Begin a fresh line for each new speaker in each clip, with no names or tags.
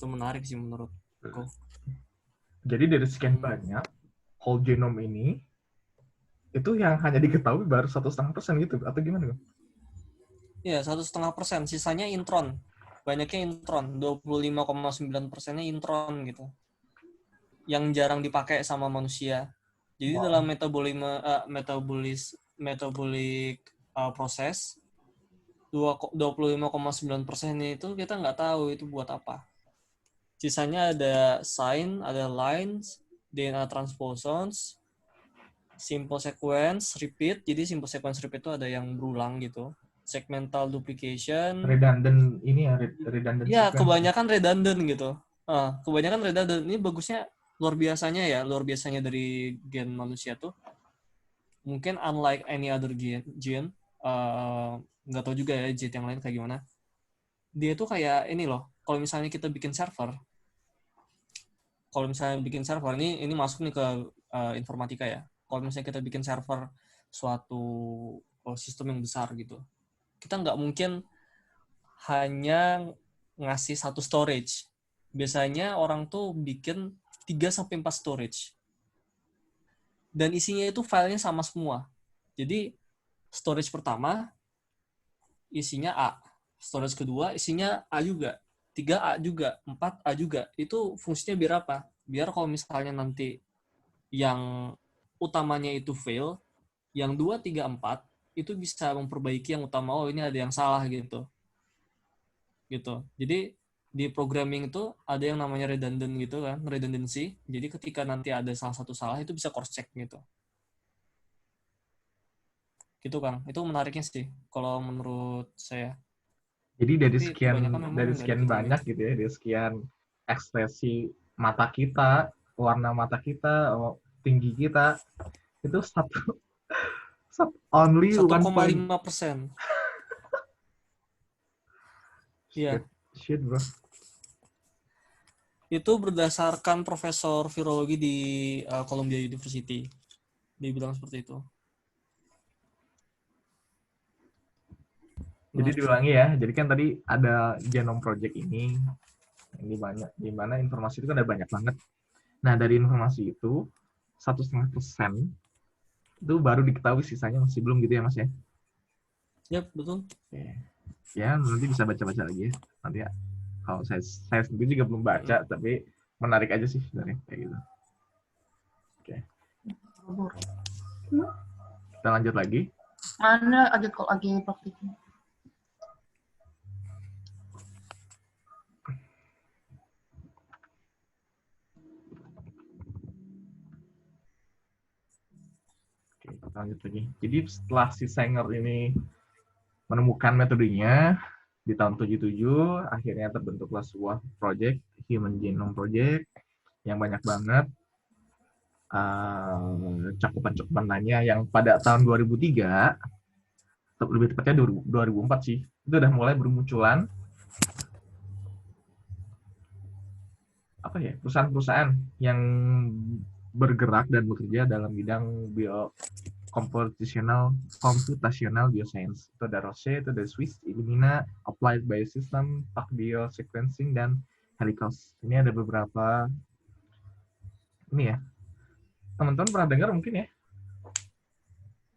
Itu menarik sih menurutku.
Jadi dari sekian banyak whole genome ini, itu yang hanya diketahui baru 1,5% gitu, atau gimana?
Iya, 1,5%. Sisanya intron. Banyaknya intron. 25,9%-nya intron gitu. Yang jarang dipakai sama manusia. Jadi dalam metabolic proses, 25,9% itu kita nggak tahu itu buat apa. Sisanya ada sign, ada lines, DNA transposons, simple sequence repeat. Jadi simple sequence repeat itu ada yang berulang gitu. Segmental duplication.
Redundant ini ya, redundant
Ya,
sequence.
kebanyakan redundant gitu. Kebanyakan redundant. Ini bagusnya luar biasanya dari gen manusia tuh. Mungkin unlike any other gene, nggak tahu juga ya gene yang lain kayak gimana. Dia tuh kayak ini loh. Kalau misalnya kita bikin server, ini masuk nih ke informatika ya. Kalau misalnya kita bikin server suatu sistem yang besar gitu, kita nggak mungkin hanya ngasih satu storage. Biasanya orang tuh bikin 3-4 storage. Dan isinya itu filenya sama semua. Jadi storage pertama isinya A. Storage kedua isinya A juga. 3A juga, 4A juga. Itu fungsinya biar apa? Biar kalau misalnya nanti yang utamanya itu fail, yang 2, 3, 4 itu bisa memperbaiki yang utama. Oh, ini ada yang salah gitu. Jadi di programming itu ada yang namanya redundant gitu kan, redundancy. Jadi ketika nanti ada salah satu salah itu bisa cross check gitu. Gitu Kang. Itu menariknya sih kalau menurut saya.
Jadi
Tapi kebanyakan memang nggak
sekian
diketahui.
banyak gitu ya, dari sekian ekspresi mata kita, warna mata kita, tinggi kita, itu only
satu
one
koma
point.
lima persen
Shit,
Iya.
shit bro.
Itu berdasarkan profesor virologi di Columbia University. Dia bilang seperti itu.
Jadi
Menarik sih.
diulangi ya. Jadi kan tadi ada Genome Project ini, ini banyak, di mana informasi itu kan ada banyak banget. Nah dari informasi itu 1,5% itu baru diketahui, sisanya masih belum gitu ya mas ya.
Yap, betul.
Oke. Ya nanti bisa baca-baca lagi ya. Nanti ya. Kalau saya sendiri juga belum baca, tapi menarik aja sih sebenarnya kayak gitu. Oke. Kita lanjut lagi.
Mana lagi praktiknya?
Oke, kita lanjut lagi. Jadi setelah si Sanger ini menemukan metodenya di tahun 77, akhirnya terbentuklah sebuah project, Human Genome Project, yang banyak banget cakupan-cakupan lainnya, yang pada tahun 2003, lebih tepatnya 2004 sih, itu udah mulai bermunculan apa ya, perusahaan-perusahaan yang bergerak dan bekerja dalam bidang computational bioscience. Itu ada Roche, itu ada Swiss, Illumina, Applied Biosystem, PacBio Sequencing, dan Helicos. Ini ada beberapa, ini ya, teman-teman pernah dengar mungkin ya,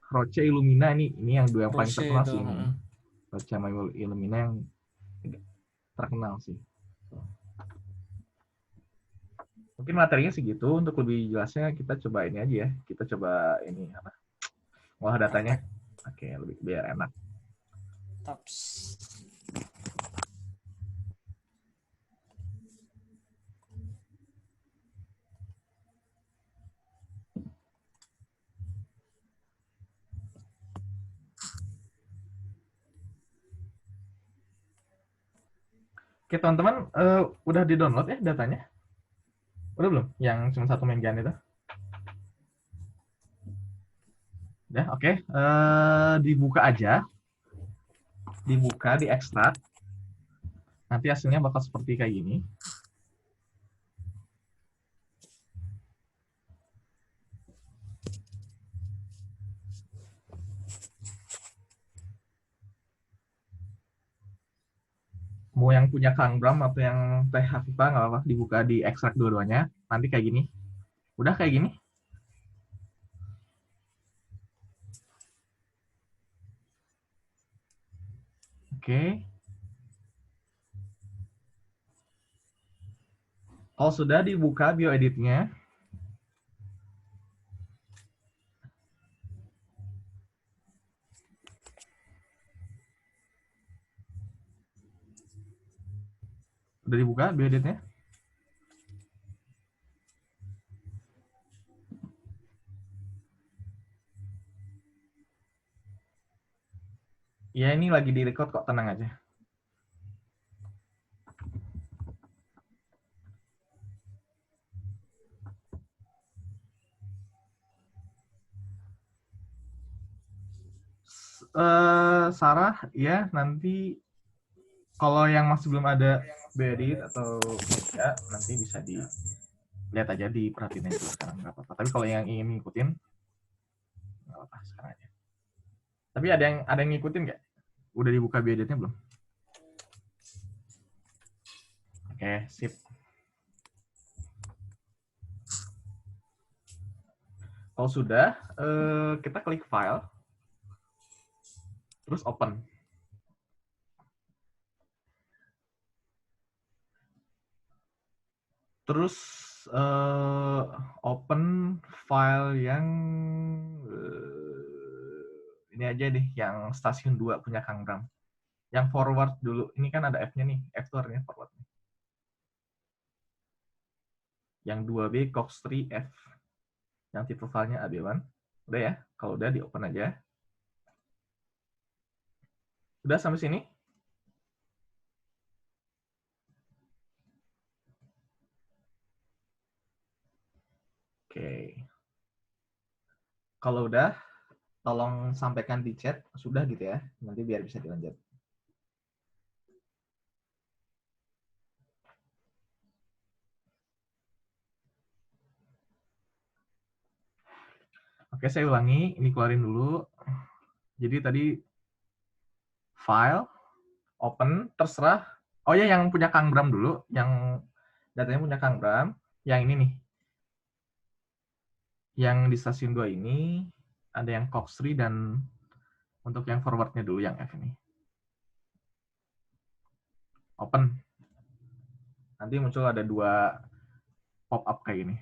Roche, Illumina, ini yang dua yang paling
Roche
terkenal
itu.
sih ini. Roche sama Illumina yang terkenal sih. Mungkin materinya segitu. Untuk lebih jelasnya kita coba ini aja ya. Kita coba ini apa? Ngolah datanya.
Praktek.
Oke, lebih biar enak.
Taps.
Oke, teman-teman, udah di-download ya datanya? Udah belum? Yang cuma 1 megabyte itu? Udah, oke. Dibuka aja. Dibuka, diekstrak. Nanti hasilnya bakal seperti kayak gini. mau yang punya Kang Bram atau yang Teh Hafifah nggak apa-apa, dibuka di ekstrak dua-duanya. Nanti kayak gini. Udah kayak gini. Oke. Kalau sudah dibuka bioeditnya, udah dibuka bioeditnya. Ya ini lagi di-record kok, tenang aja. Sarah, ya nanti kalau yang masih belum ada bioedit atau ya nanti bisa dilihat aja, diperhatiin aja dulu sekarang nggak apa-apa. Tapi kalau yang ingin ngikutin nggak apa-apa sekarang aja. Tapi ada yang ngikutin nggak? Udah dibuka bioeditnya belum? Oke, sip. Kalau sudah, kita klik file, terus open. Terus open file yang ini aja deh, yang stasiun 2 punya Kang Bram. Yang forward dulu. Ini kan ada F-nya nih, F itu artinya forward. Yang 2B Cox3 F. Yang tipe filenya AB1. Udah ya, kalau udah di open aja. Udah sampai sini? Oke. Kalau udah, tolong sampaikan di chat, sudah gitu ya. Nanti biar bisa dilanjut. Oke, saya ulangi. Ini keluarin dulu. Jadi tadi file, open, terserah. Oh ya, yang punya Kang Bram dulu. Yang datanya punya Kang Bram. Yang ini nih. Yang di stasiun 2 ini, ada yang Cox3 dan untuk yang forwardnya dulu, yang F ini. Open. Nanti muncul ada 2 pop-up kayak gini.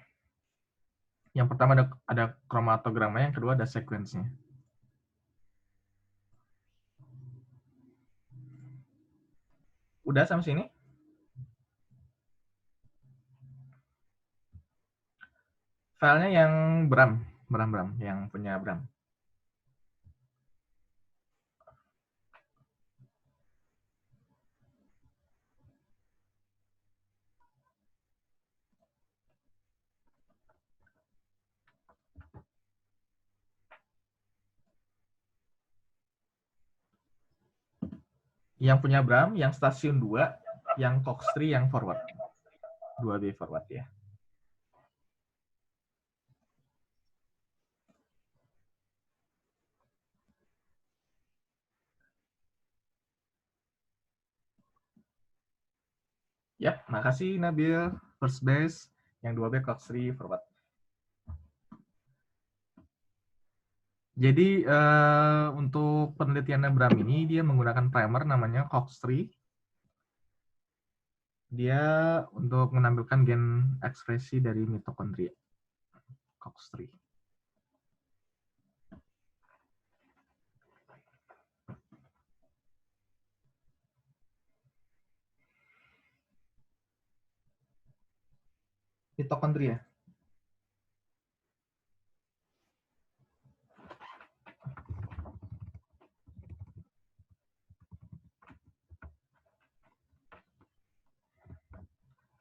Yang pertama ada kromatogramnya, yang kedua ada sequence-nya. Udah sampai sini? Filenya yang Bram, yang punya Bram. Yang punya Bram, yang stasiun 2, yang Cox3, yang forward. 2B forward ya. Yap, makasih Nabil. First base, yang 2B Cox3 forward. Jadi untuk penelitiannya Bram ini, dia menggunakan primer namanya Cox3. Dia untuk menampilkan gen ekspresi dari mitokondria. Cox3. Mitokondria.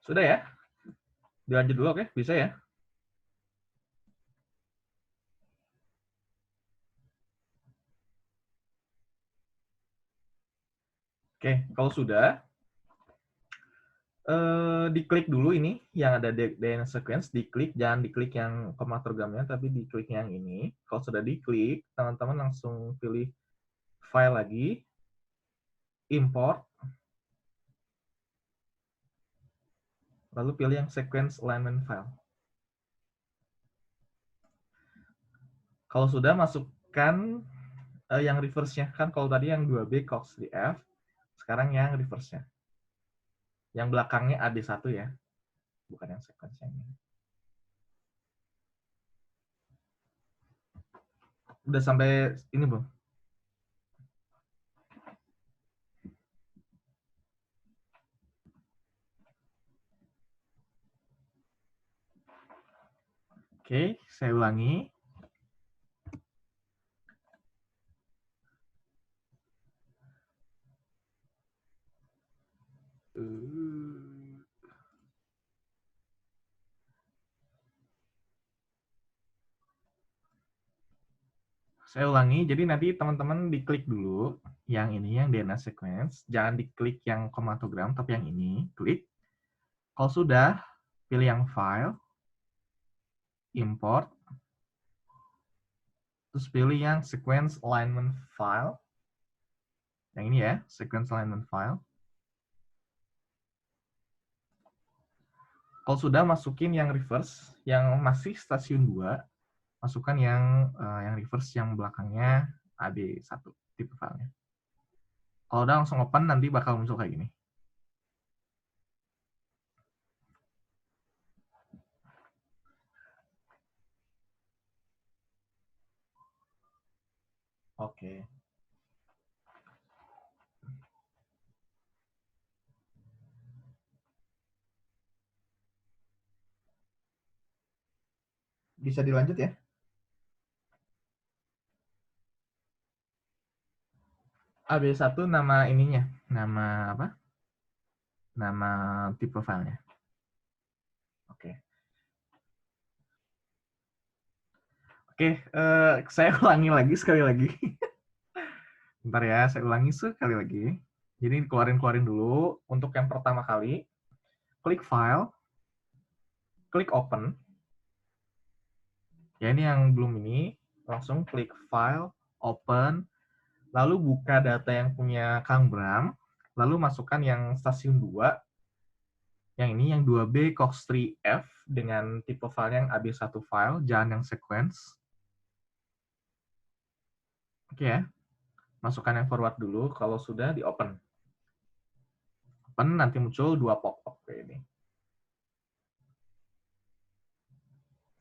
Sudah ya? Dilanjut dulu, oke? Bisa ya? Oke, kalau sudah, diklik dulu ini, yang ada DNA sequence, diklik, jangan diklik yang kromatogramnya, tapi diklik yang ini. Kalau sudah diklik, teman-teman langsung pilih file lagi, import, Lalu pilih yang sequence alignment file. Kalau sudah, masukkan yang reverse-nya. Kan kalau tadi yang 2B cox di F, sekarang yang reverse-nya. Yang belakangnya AD1 ya, bukan yang sequence yang ini. Udah sampai ini belum? Oke, saya ulangi. Saya ulangi, jadi nanti teman-teman diklik dulu yang ini, yang DNA sequence. Jangan diklik yang chromatogram, tapi yang ini. Klik. Kalau sudah, pilih yang file, import, terus pilih yang sequence alignment file. Yang ini ya, sequence alignment file. Kalau sudah, masukin yang reverse, yang masih stasiun 2, masukkan yang reverse yang belakangnya AD1, tipe filenya. Kalau udah langsung open, nanti bakal muncul kayak gini. Oke. Bisa dilanjut ya? AB1 nama ininya, nama apa? Nama tipe filenya. Oke. Oke, saya ulangi lagi sekali lagi. Bentar ya, saya ulangi sekali lagi. Jadi keluarin dulu. Untuk yang pertama kali, klik file, klik open. Ya ini yang belum ini, langsung klik file, open, lalu buka data yang punya Kang Bram, lalu masukkan yang stasiun 2, yang ini yang 2B cox3F dengan tipe file yang AB1 file, jangan yang sequence. Oke ya, masukkan yang forward dulu, kalau sudah di open. Open, nanti muncul 2 pop-up kayak ini.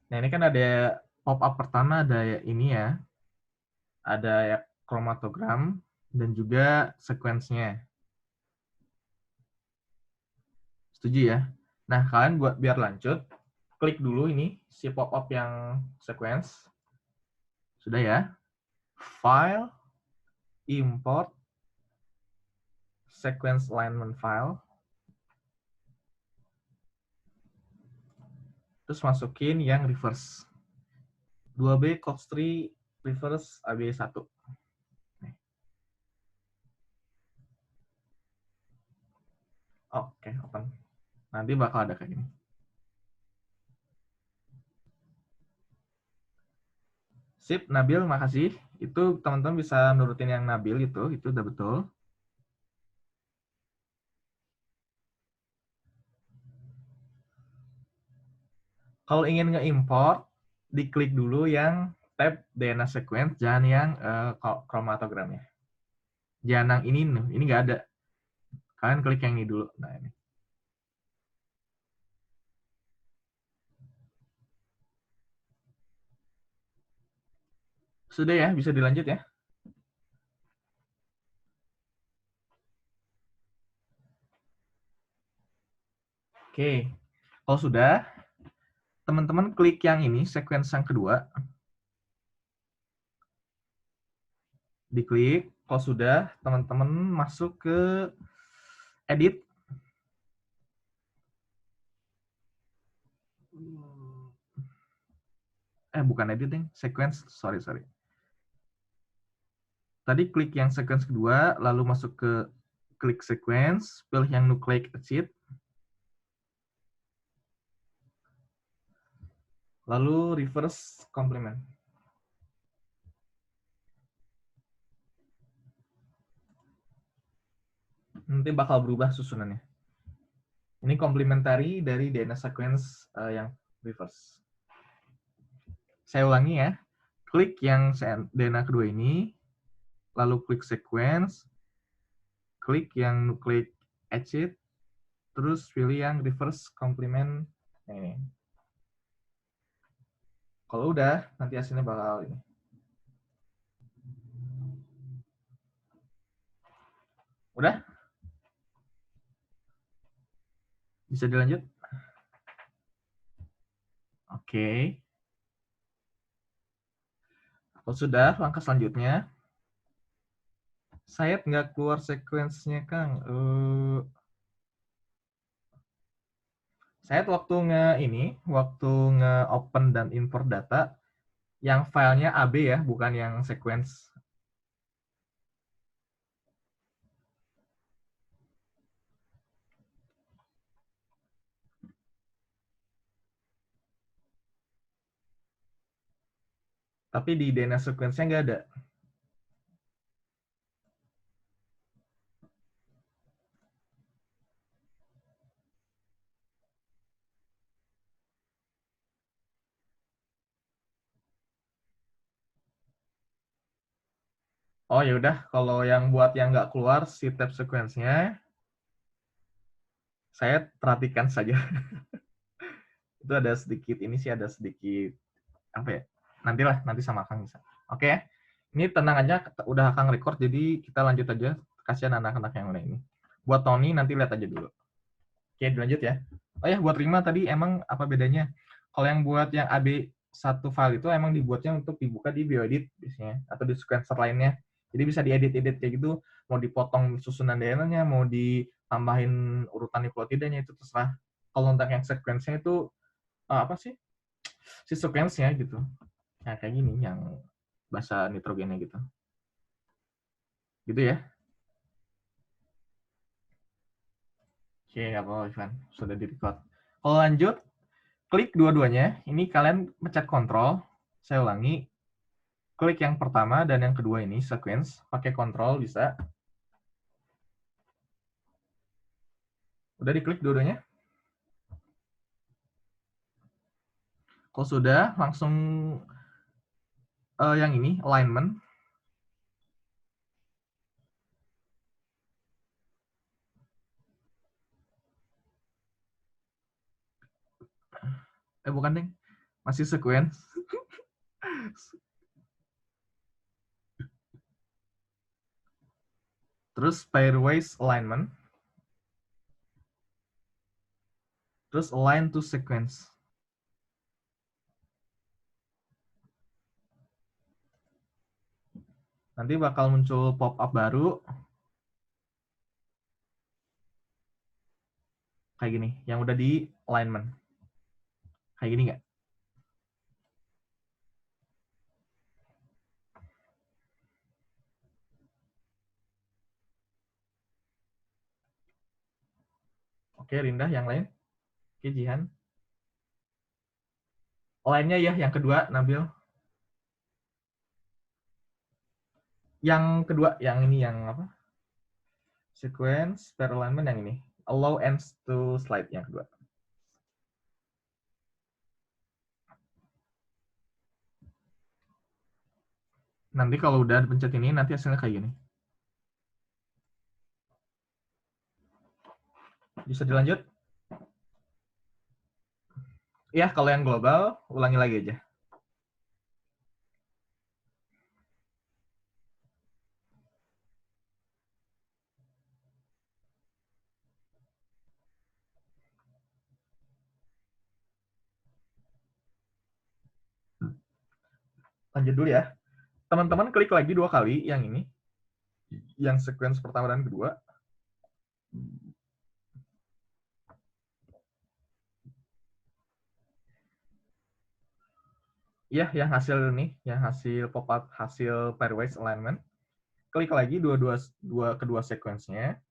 Nah ini kan ada pop-up pertama, ada ini ya, ada ya chromatogram dan juga sequence-nya. Setuju ya? Nah, kalian buat biar lanjut, klik dulu ini si pop-up yang sequence. Sudah ya? File, import, sequence alignment file. Terus masukin yang reverse. 2B cox3 reverse AB1. Oke, open. Nanti bakal ada kayak gini. Sip, Nabil, makasih. Itu teman-teman bisa nurutin yang Nabil itu udah betul. Kalau ingin nge-import, diklik dulu yang tab DNA sequence, jangan yang chromatogramnya. Jangan yang ini nggak ada. Kalian klik yang ini dulu. Nah ini. Sudah ya, bisa dilanjut ya. Oke, kalau sudah, teman-teman klik yang ini, sequence yang kedua. Diklik, kalau sudah, teman-teman masuk ke edit. Bukan editing, sequence, sorry. Tadi klik yang sequence kedua, lalu masuk ke klik sequence, pilih yang nucleic acid. Lalu reverse complement. Nanti bakal berubah susunannya. Ini complementary dari DNA sequence yang reverse. Saya ulangi ya. Klik yang DNA kedua ini, lalu klik sequence, klik yang nucleic acid, terus pilih yang reverse complement. Nah, ini. Kalau udah, nanti hasilnya bakal ini. Udah? Bisa dilanjut? Oke. Kalau sudah, langkah selanjutnya, saya nggak keluar sequence-nya, Kang. Saya waktu nge-open dan import data, yang filenya AB ya, bukan yang sequence. Tapi di DNA sequence-nya nggak ada. Oh ya udah, kalau yang buat yang nggak keluar si tab sequence-nya, saya perhatikan saja. Itu ada sedikit, ini sih ada sedikit, apa ya, nanti sama Kang bisa. Oke ya, ini tenang aja, udah Kang record, jadi kita lanjut aja, kasihan anak-anak yang lain ini. Buat Tony, nanti lihat aja dulu. Oke, dilanjut ya. Oh ya, buat Rima tadi emang apa bedanya? Kalau yang buat yang AB satu file itu emang dibuatnya untuk dibuka di bioedit biasanya, atau di sequencer lainnya. Jadi bisa diedit-edit kayak gitu, mau dipotong susunan DNA-nya, mau ditambahin urutan nukleotidanya, itu terserah. Kalau untuk yang sequence-nya itu, apa sih? Si sequence-nya gitu. Nah, kayak gini, yang bahasa nitrogennya gitu. Gitu ya. Oke, nggak apa-apa, Ivan. Sudah di-record. Kalau lanjut, klik dua-duanya. Ini kalian pencet kontrol. Saya ulangi. Klik yang pertama dan yang kedua ini, sequence. Pakai kontrol bisa. Udah diklik dua-duanya? Kalau sudah, langsung yang ini, alignment. Bukan, Deng. Masih sequence. Terus pairwise alignment. Terus align to sequence. Nanti bakal muncul pop-up baru. Kayak gini, yang udah di alignment. Kayak gini nggak? Oke, Rinda, yang lain? Oke, Jihan. Lainnya ya, yang kedua, Nabil. Yang kedua, yang ini, yang apa? Sequence, pair alignment, yang ini. Allow ends to slide, yang kedua. Nanti kalau udah dipencet ini, nanti hasilnya kayak gini. Bisa dilanjut? Ya, kalau yang global, ulangi lagi aja. Lanjut dulu ya. Teman-teman klik lagi 2 kali yang ini. Yang sequence pertama dan kedua. Iya, yang hasil ini, yang hasil pop-up, hasil pairwise alignment. Klik lagi kedua sequence-nya.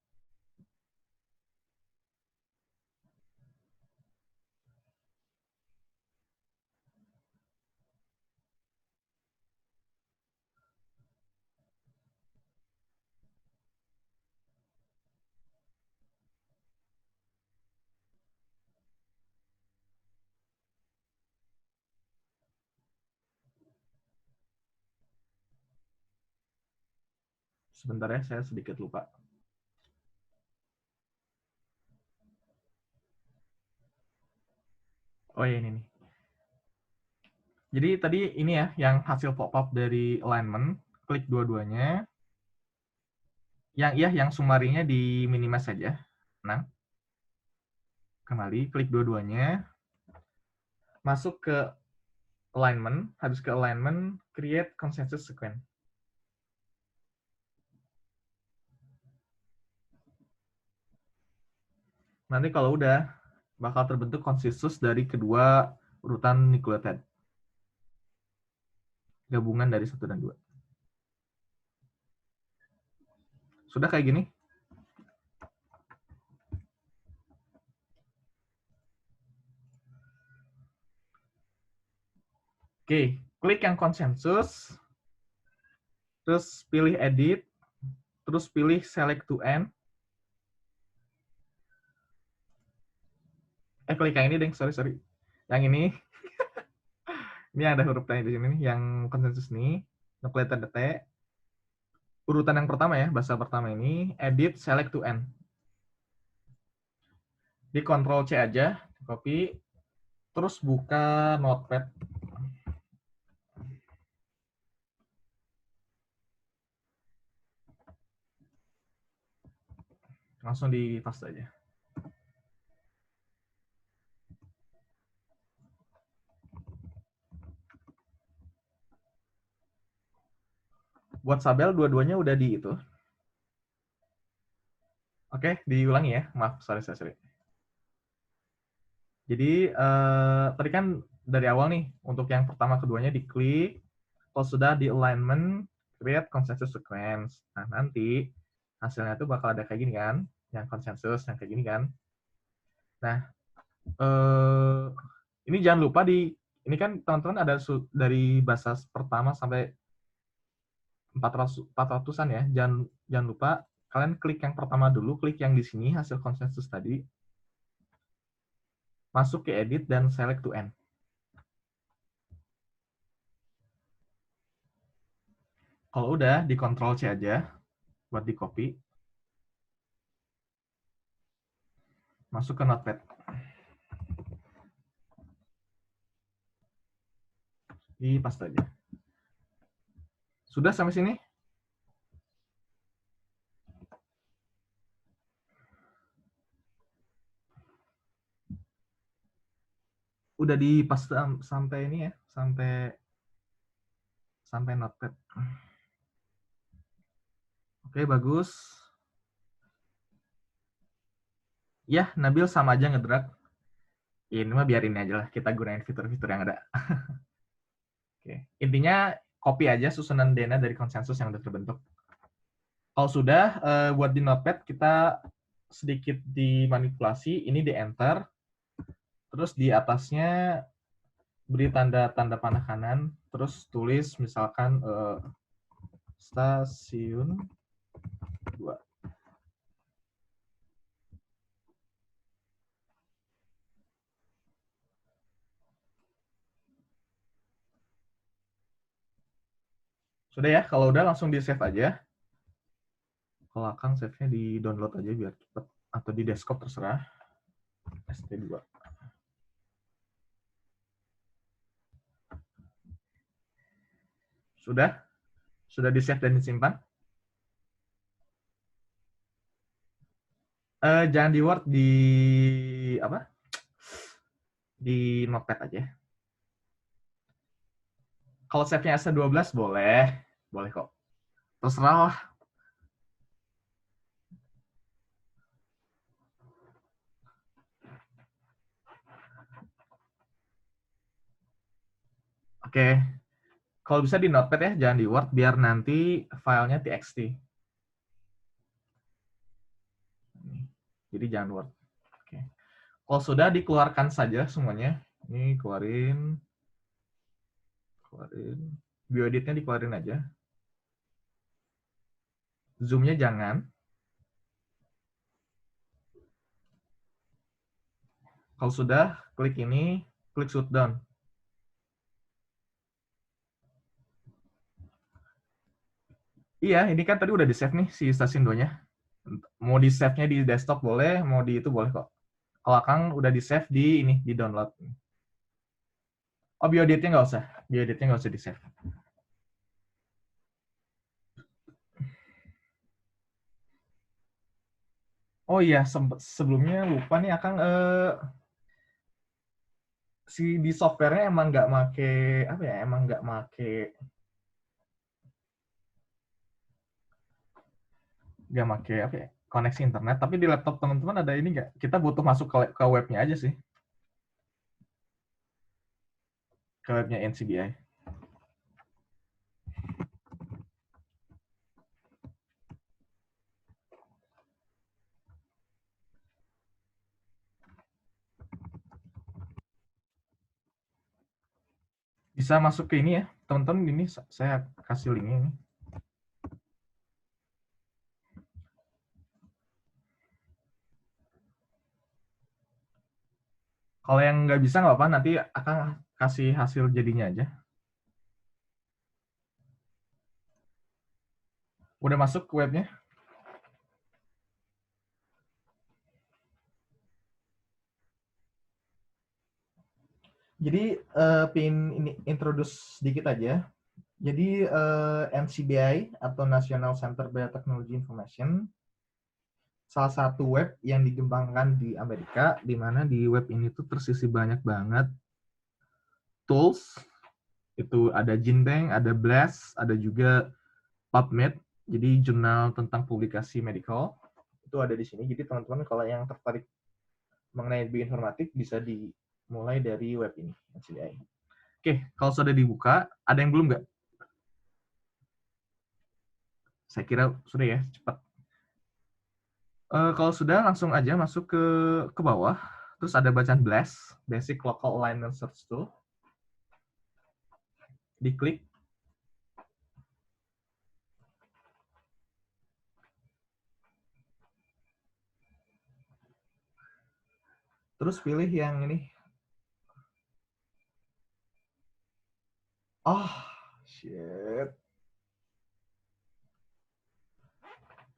Sebentar ya, saya sedikit lupa. Oh ya, ini nih. Jadi tadi ini ya, yang hasil pop-up dari alignment, klik dua-duanya. Yang sumarinya di minimize saja. Nah, kembali, klik dua-duanya. Masuk ke alignment, habis ke alignment, create consensus sequence. Nanti kalau udah, bakal terbentuk konsensus dari kedua urutan nucleotide. Gabungan dari 1 dan 2. Sudah kayak gini? Oke, klik yang konsensus, terus pilih edit, terus pilih select to end. Klik yang ini deh, sorry. Yang ini, ini ada huruf T di sini nih, yang konsensus nih, nucleotide T. Urutan yang pertama ya, bahasa pertama ini, edit select to end. Di Ctrl C aja, copy, terus buka Notepad. Langsung di paste aja. Buat Sabel, dua-duanya udah di itu. Oke, diulangi ya. Maaf, sorry. Jadi, tadi kan dari awal nih, untuk yang pertama keduanya diklik, kalau sudah di alignment, create consensus sequence. Nah, nanti hasilnya itu bakal ada kayak gini kan, yang konsensus, yang kayak gini kan. Nah, ini jangan lupa ini kan teman-teman ada dari bahasa pertama sampai 400-an ya. Jangan lupa kalian klik yang pertama dulu, klik yang di sini hasil konsensus tadi, masuk ke edit dan select to end. Kalau udah, di Ctrl C aja buat di copy. Masuk ke Notepad. Di paste aja. Sudah sampai sini? Udah di paste sampai ini ya, sampai Notepad. Oke, bagus. Ya, Nabil sama aja ngedrag. Ini mah biarin aja lah, kita gunain fitur-fitur yang ada. Oke. Intinya copy aja susunan DNA dari konsensus yang udah terbentuk. Kalau sudah, buat di Notepad kita sedikit dimanipulasi, ini di enter, terus di atasnya beri tanda panah kanan, terus tulis misalkan stasiun 2. Sudah ya, kalau udah langsung di save aja. Kalau Akang save-nya di download aja biar cepet, atau di desktop terserah. ST2. Sudah? Sudah di save dan disimpan? Jangan di Word, di apa? Di Notepad aja. Kalau save-nya S12 boleh kok. Terserah lah. Oke. Kalau bisa di Notepad ya, jangan di Word, biar nanti filenya txt. Jadi jangan Word. Oke. Kalau sudah, dikeluarkan saja semuanya. Ini keluarin. Bioeditnya dikeluarin aja. Zoom-nya jangan. Kalau sudah, klik ini, klik shutdown. Iya, ini kan tadi udah di-save nih si stasiun 2-nya. Mau di-save-nya di desktop boleh, mau di itu boleh kok. Kalau Kang udah di-save di ini, di download. Oh, BioDate-nya nggak usah. BioDate-nya nggak usah di-save. Oh iya, sebelumnya lupa nih Akang, si di software-nya emang nggak make apa ya? Emang nggak make apa ya? Koneksi internet. Tapi di laptop teman-teman ada ini nggak? Kita butuh masuk ke webnya aja sih, ke webnya NCBI. Bisa masuk ke ini ya, teman-teman. Ini saya kasih linknya ini. Kalau yang nggak bisa nggak apa, nanti akan kasih hasil jadinya aja. Udah masuk ke webnya? Jadi pin ini introduce sedikit aja. Jadi NCBI atau National Center Biotechnology Information salah satu web yang dikembangkan di Amerika, di mana di web ini tuh tersisi banyak banget tools. Itu ada GenBank, ada BLAST, ada juga PubMed, jadi jurnal tentang publikasi medical. Itu ada di sini. Jadi teman-teman kalau yang tertarik mengenai bioinformatik bisa dimulai dari web ini, NCBI. Oke, kalau sudah dibuka, ada yang belum nggak? Saya kira sudah ya, cepat. Kalau sudah, langsung aja masuk ke bawah. Terus ada bacaan BLAST, Basic Local Alignment Search Tool. Diklik. Terus pilih yang ini. Oh, shit.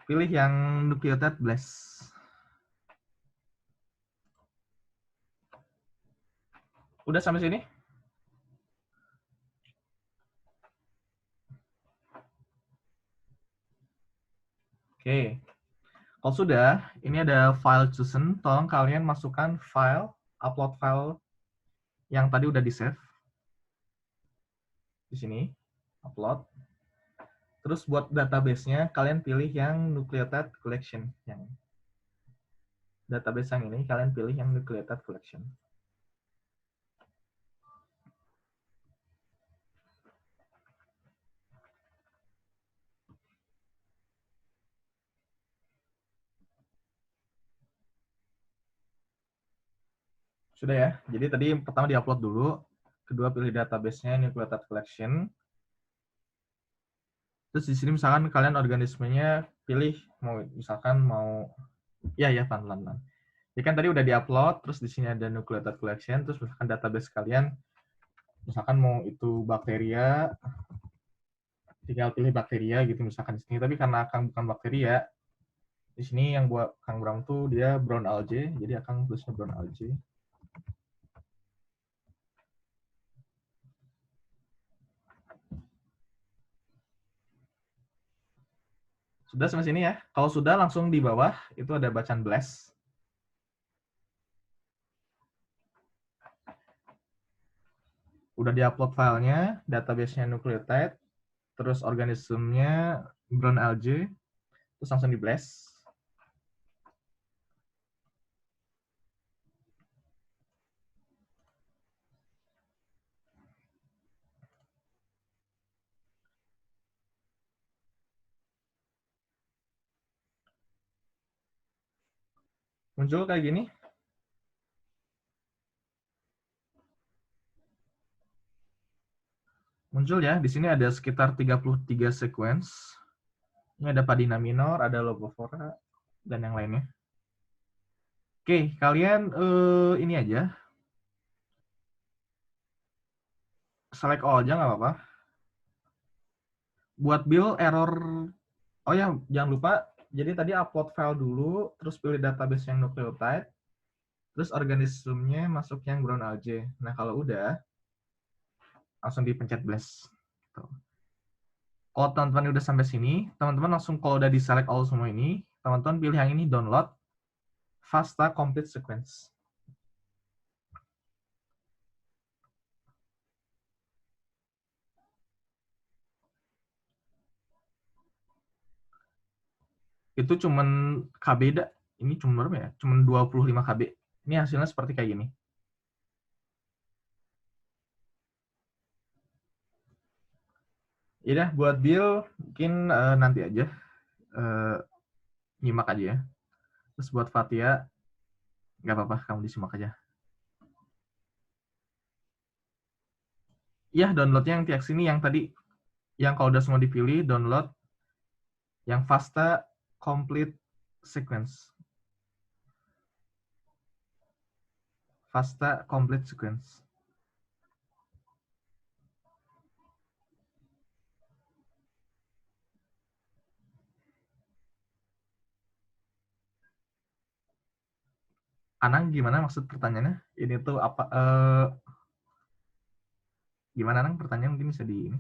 Pilih yang Nucleotide BLAST. Udah sampai sini? Oke. Kalau sudah, ini ada file chosen. Tolong kalian masukkan file, upload file yang tadi udah di-save. Di sini, upload. Terus buat database-nya, kalian pilih yang Nucleotide Collection. Yang database yang ini, kalian pilih yang Nucleotide Collection. Sudah ya. Jadi tadi pertama di-upload dulu. Kedua pilih database-nya Nucleotide Collection. Terus di sini misalkan kalian organismenya pilih mau misalkan mau ya pelan-pelan. Ya kan tadi udah di-upload, terus di sini ada Nucleotide Collection, terus misalkan database kalian misalkan mau itu bakteria, tinggal pilih bakteria gitu misalkan di sini. Tapi karena Kang bukan bakteria, di sini yang buat Kang Brown tuh dia brown algae, jadi Kang tulisnya brown algae. Sudah sampai sini ya. Kalau sudah langsung di bawah itu ada bacaan BLAST. Udah di-upload filenya, database-nya nucleotide, terus organismenya brown algae, terus langsung di BLAST. Muncul kayak gini. Muncul ya, di sini ada sekitar 33 sequence. Ini ada Padina minor, ada Lobovora, dan yang lainnya. Oke, kalian ini aja. Select all aja nggak apa-apa. buat build error, oh ya jangan lupa, jadi tadi upload file dulu, terus pilih database yang nucleotide, terus organismenya masuk yang brown algae. Nah kalau udah, langsung dipencet blast. Gitu. Kalau teman-teman udah sampai sini, teman-teman langsung kalau udah di select all semua ini, teman-teman pilih yang ini, download FASTA Complete Sequence. Itu cuman KB, ini cuma berapa ya? Cuman 25 KB. Ini hasilnya seperti kayak gini. Ya buat build mungkin nanti aja, nyimak aja ya. Terus buat Fatia, nggak apa-apa, kamu disimak aja. Ya, downloadnya yang TX ini yang tadi, yang kalau udah semua dipilih, download yang FASTA Complete Sequence. FASTA Complete Sequence. Anang, gimana maksud pertanyaannya? Ini tuh apa? Gimana Anang? Pertanyaan mungkin bisa di ini.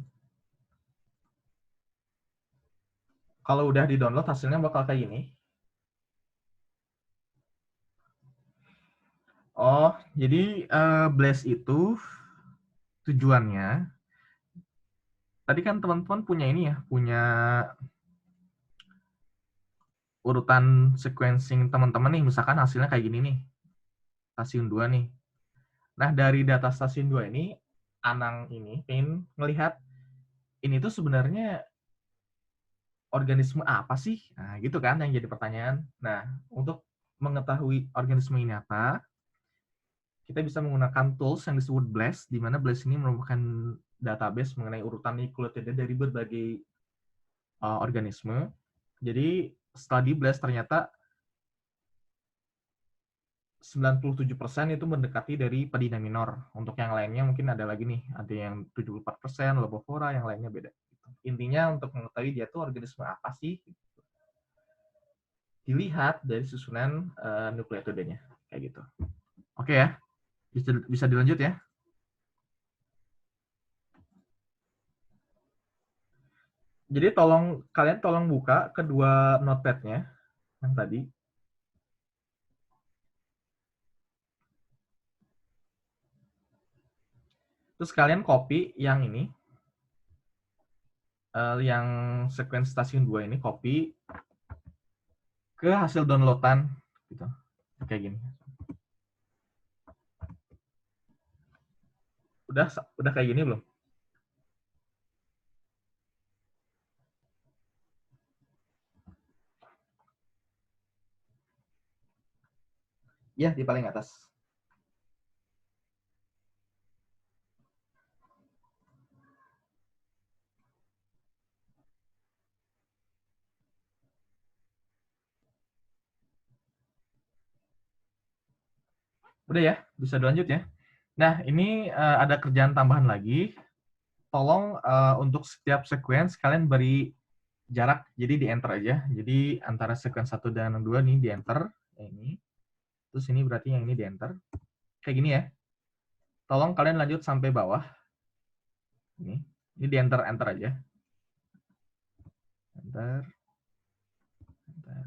Kalau udah di-download, hasilnya bakal kayak gini. Oh, jadi Blast itu tujuannya, tadi kan teman-teman punya ini ya, punya urutan sequencing teman-teman nih, misalkan hasilnya kayak gini nih, stasiun 2 nih. Nah, dari data stasiun 2 ini, Anang ini pengen melihat ini tuh sebenarnya organisme apa sih? Nah, gitu kan yang jadi pertanyaan. Nah, untuk mengetahui organisme ini apa, kita bisa menggunakan tools yang disebut BLAST, di mana BLAST ini merupakan database mengenai urutan nukleotida dari berbagai organisme. Jadi, setelah di BLAST ternyata 97% itu mendekati dari Padina minor. Untuk yang lainnya mungkin ada lagi nih, ada yang 74%, Lobovora, yang lainnya beda. Intinya untuk mengetahui dia tuh organisme apa sih, dilihat dari susunan nukleotidanya, kayak gitu. Oke ya, bisa dilanjut ya. Jadi kalian tolong buka kedua notepad-nya yang tadi. Terus kalian copy yang ini, yang sequence stasiun 2 ini, copy ke hasil downloadan, gitu. Kayak gini. Udah kayak gini belum? Ya, di paling atas. Udah ya, bisa dilanjut ya. Nah, ini ada kerjaan tambahan lagi. Tolong untuk setiap sequence kalian beri jarak, jadi di enter aja. Jadi antara sequence 1 dan 2 nih di enter, ini. Terus ini berarti yang ini di enter. Kayak gini ya. Tolong kalian lanjut sampai bawah. Ini di enter aja. Enter. Enter.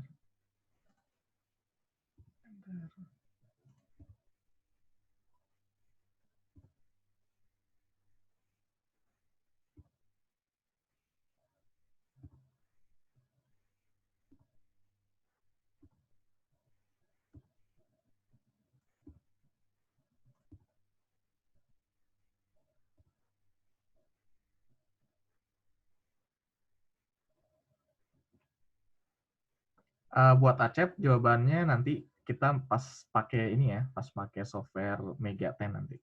Buat Acep jawabannya nanti kita pas pakai ini ya, pas pakai software Mega 10 nanti.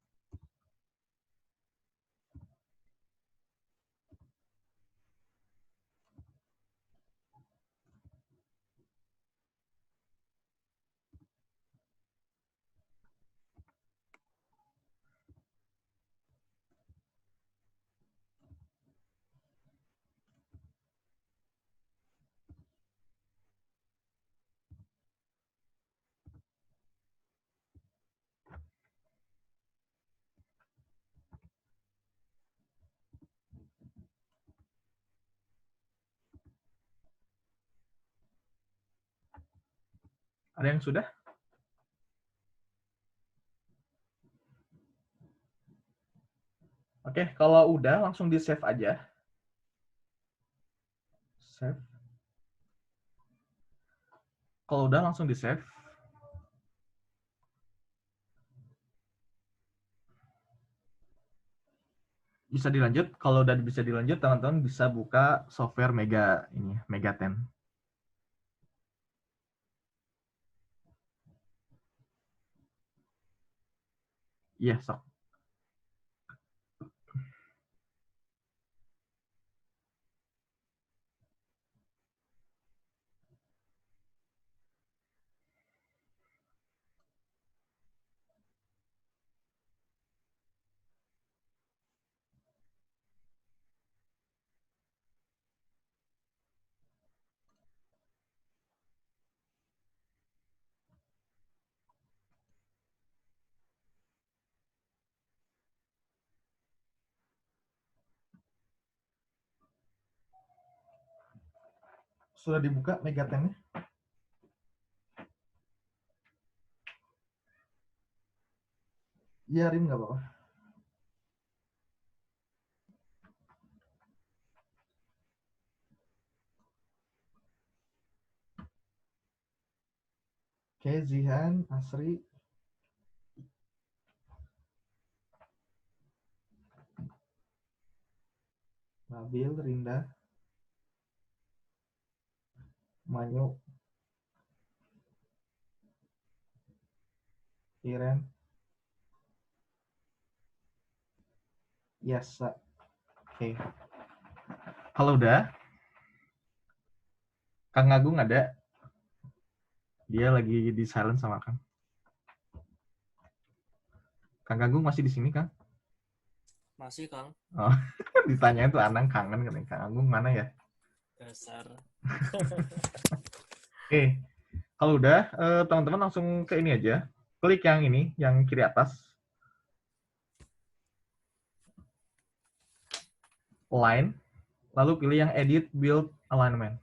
Ada yang sudah? Oke, kalau udah langsung di save aja. Save. Kalau udah langsung di save. Bisa dilanjut. Kalau udah bisa dilanjut, teman-teman bisa buka software Mega ini, Mega 10. Iya, sok. Sudah dibuka Mega 10-nya? Iya, Rin, nggak apa-apa. Oke, Zihan, Asri. Nabil, Rinda. Manyu. Iren. Yasa. Oke. Kalau udah, Kang Agung ada? Dia lagi di silent sama Kang. Kang Agung masih di sini, Kang?
Masih, Kang.
Oh, ditanyain tuh Anang kangen katanya. Kang Agung mana ya?
Dasar.
Oke. Kalau udah, teman-teman langsung ke ini aja. Klik yang ini, yang kiri atas. Line. Lalu pilih yang Edit Build Alignment.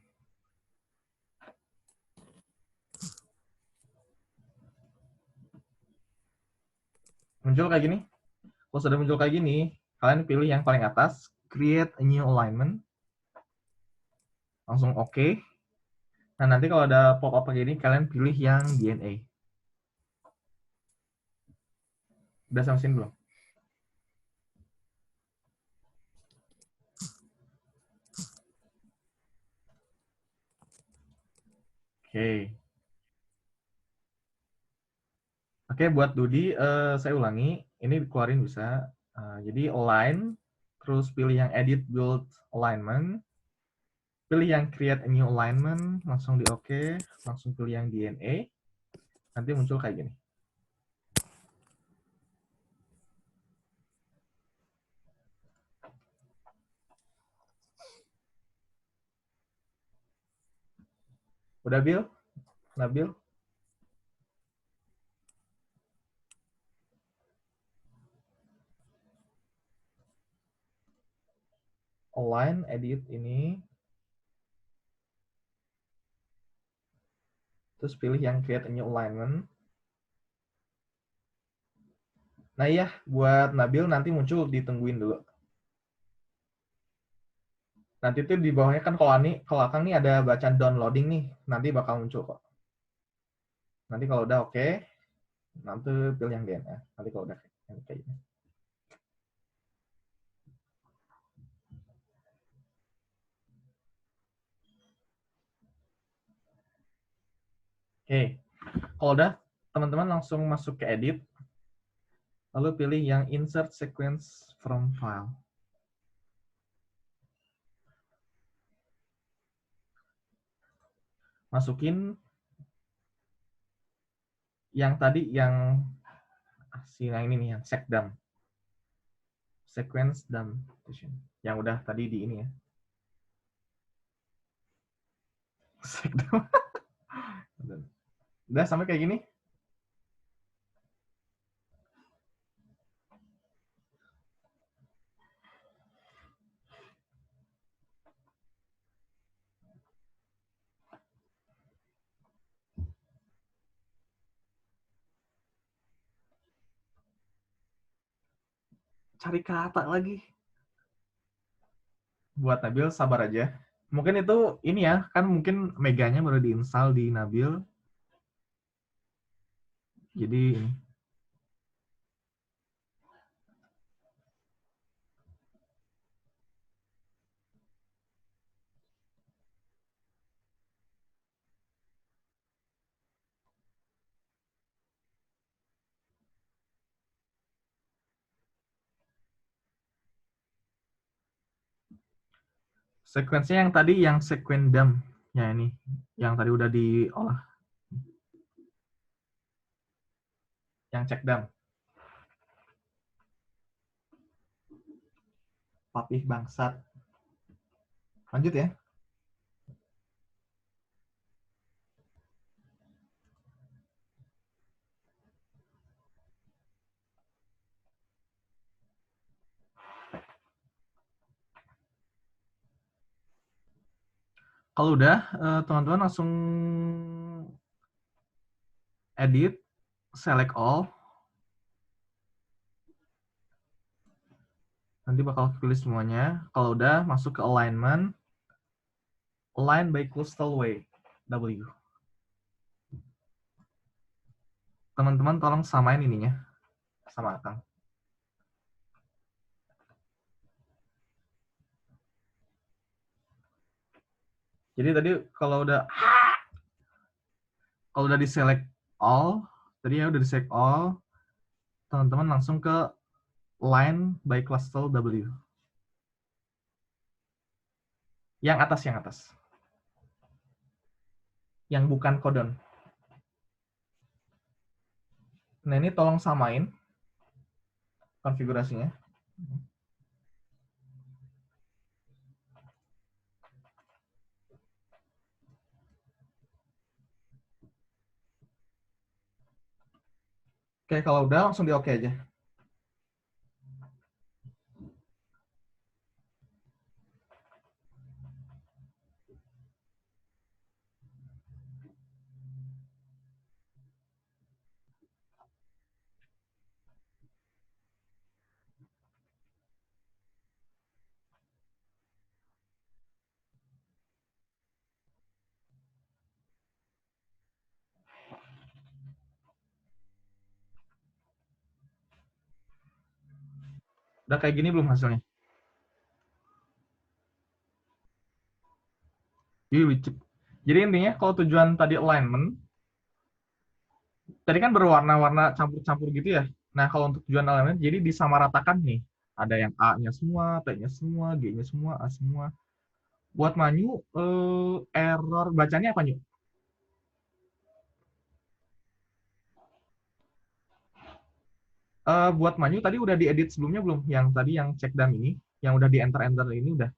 Muncul kayak gini. Kalau sudah muncul kayak gini, kalian pilih yang paling atas, Create a New Alignment. Langsung OK. Nah, nanti kalau ada pop-up kayak gini, kalian pilih yang DNA. Udah sampai sini belum? Oke. Oke, buat Dudi, saya ulangi. Ini dikeluarin bisa. Jadi align, terus pilih yang edit build alignment, pilih yang create a new alignment, langsung di OK, langsung pilih yang DNA, nanti muncul kayak gini. Udah, Bill? Nabil? Align, edit ini, terus pilih yang create a new alignment. Nah iya, buat Nabil nanti muncul, ditungguin dulu. Nanti tuh di bawahnya kan kalau Akang nih ada bacaan downloading nih, nanti bakal muncul kok. Nanti kalau udah oke, nanti pilih yang DNA. Nanti kalau udah kayak gini. Oke, kalau udah, teman-teman langsung masuk ke edit, lalu pilih yang insert sequence from file. Masukin yang tadi, yang ini nih, yang secdum. Sequence dump. Yang udah tadi di ini ya. Secdum. Udah sampai kayak gini? cari kata lagi. Buat Nabil, sabar aja. Mungkin itu ini ya, kan mungkin Meganya baru diinstal di Nabil. Jadi ini. Sekuensinya yang tadi, yang sequendum. Ya ini, yang tadi udah diolah. Yang check dam. Papih bangsat. Lanjut ya. Kalau udah, teman-teman langsung edit, select all. Nanti bakal tulis semuanya. Kalau udah, masuk ke alignment. Align by coastal way, W. Teman-teman tolong samain ininya sama Akang. Jadi tadi kalau udah di select all, tadi ya udah di select all, teman-teman langsung ke line by coastal W. Yang atas, yang atas. Yang bukan codon. Nah, ini tolong samain konfigurasinya. Oke, kalau udah langsung di oke aja. Udah kayak gini belum hasilnya? Jadi intinya kalau tujuan tadi alignment, tadi kan berwarna-warna campur-campur gitu ya. Nah, kalau untuk tujuan alignment, jadi disamaratakan nih. Ada yang A-nya semua, T-nya semua, G-nya semua, A semua. Buat Manyu, error bacanya apa, Nyu? Buat Manyu tadi udah diedit sebelumnya belum? Yang tadi yang check dam ini, yang udah di enter-enter ini udah.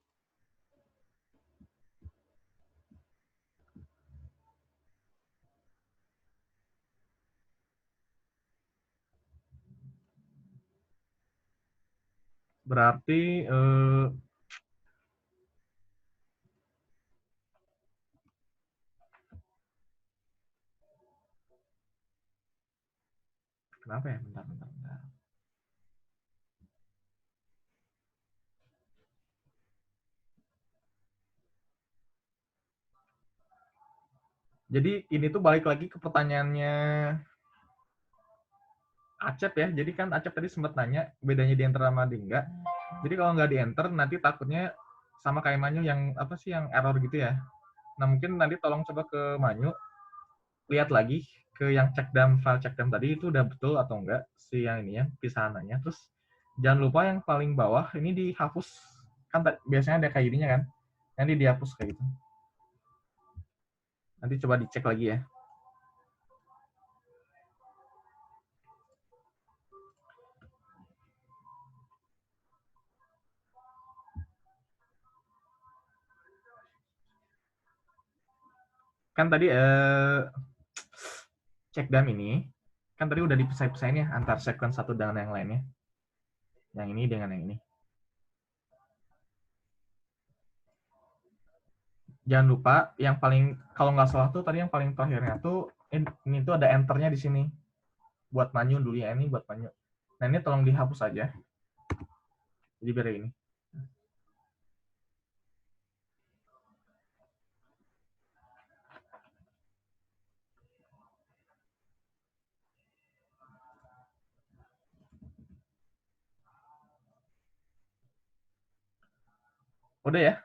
Berarti kenapa ya? Bentar. Jadi ini tuh balik lagi ke pertanyaannya Acep ya. Jadi kan Acep tadi sempat nanya bedanya di enter sama di enggak. Jadi kalau nggak di enter nanti takutnya sama kayak Manyu yang apa sih yang error gitu ya. Nah mungkin nanti tolong coba ke Manyu lihat lagi ke yang file check dam tadi itu udah betul atau enggak si yang ini ya pisahannya. Terus jangan lupa yang paling bawah ini dihapus kan biasanya ada kayak gininya kan. Nanti dihapus kayak gitu. Nanti coba dicek lagi ya. Kan tadi check dam ini kan tadi udah dipisah-pisahin ya antar sequence satu dengan yang lainnya. Yang ini dengan yang ini. Jangan lupa yang paling kalau nggak salah tuh tadi yang paling terakhirnya tuh ini tuh ada enternya di sini. Buat Manyu dulu ya ini buat Manyu. Nah ini tolong dihapus aja. Jadi biar ini. Udah ya?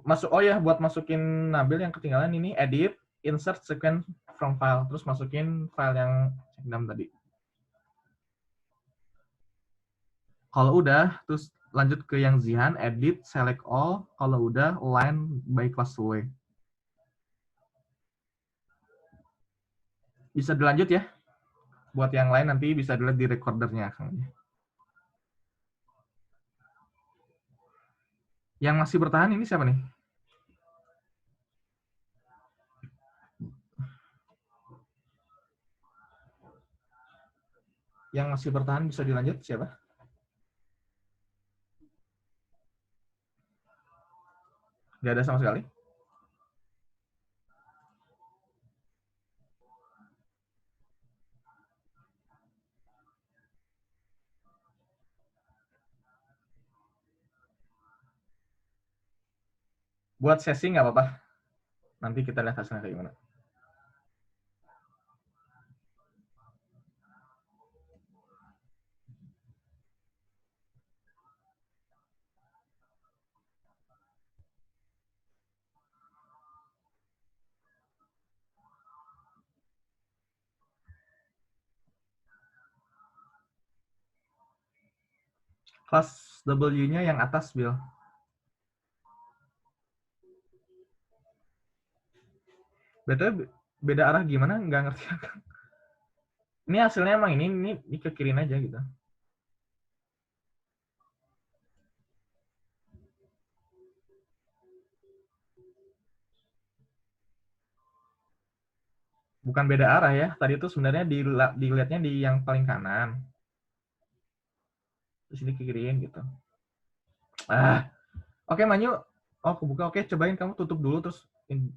Masuk, oh ya, buat masukin Nabil yang ketinggalan ini, edit, insert sequence from file, terus masukin file yang cekdam tadi. Kalau udah, terus lanjut ke yang Zihan, edit, select all, kalau udah, line by class away. Bisa dilanjut ya? Buat yang lain nanti bisa dilihat di recordernya. Yang masih bertahan ini siapa nih? Yang masih bertahan bisa dilanjut siapa? Nggak ada sama sekali? Buat sesi nggak apa-apa. Nanti kita lihat hasilnya kayak gimana. Kelas W-nya yang atas, Bill. Beda arah gimana? Nggak ngerti. Ini hasilnya emang ini dikekirin aja gitu. Bukan beda arah ya. Tadi itu sebenarnya dilihatnya di yang paling kanan. Terus ini kekirin gitu. Oke, Manyu. Oh, kebuka. Oke, cobain kamu tutup dulu terus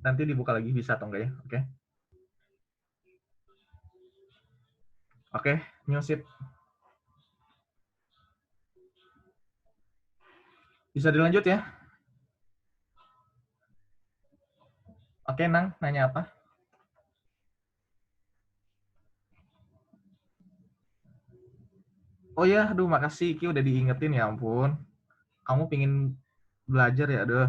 nanti dibuka lagi bisa atau enggak ya? Oke. Oke, Newsip. Bisa dilanjut ya? Oke, Nang, nanya apa? Oh ya, aduh makasih Ki udah diingetin ya ampun. Kamu pingin belajar ya, aduh.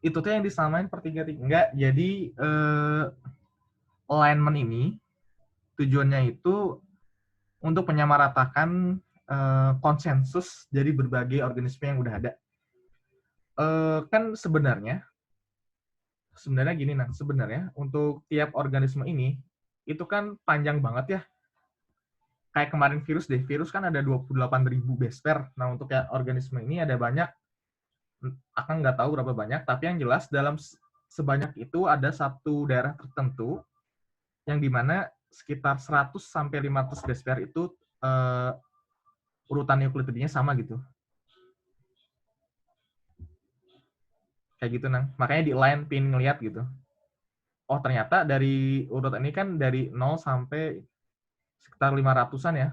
Itu tuh yang disamain per 3-3. Enggak, jadi alignment ini tujuannya itu untuk menyamaratakan konsensus dari berbagai organisme yang udah ada. Kan sebenarnya gini, nah sebenarnya untuk tiap organisme ini itu kan panjang banget ya. Kayak kemarin virus kan ada 28.000 base pair. Nah untuk ya organisme ini ada banyak, akan nggak tahu berapa banyak, tapi yang jelas dalam sebanyak itu ada satu daerah tertentu yang dimana sekitar 100 sampai 500 base pair itu urutan nukleotidnya sama gitu. Kayak gitu, Nang. Makanya di line pin ngeliat gitu. Oh, ternyata dari urutan ini kan dari 0 sampai sekitar 500-an ya.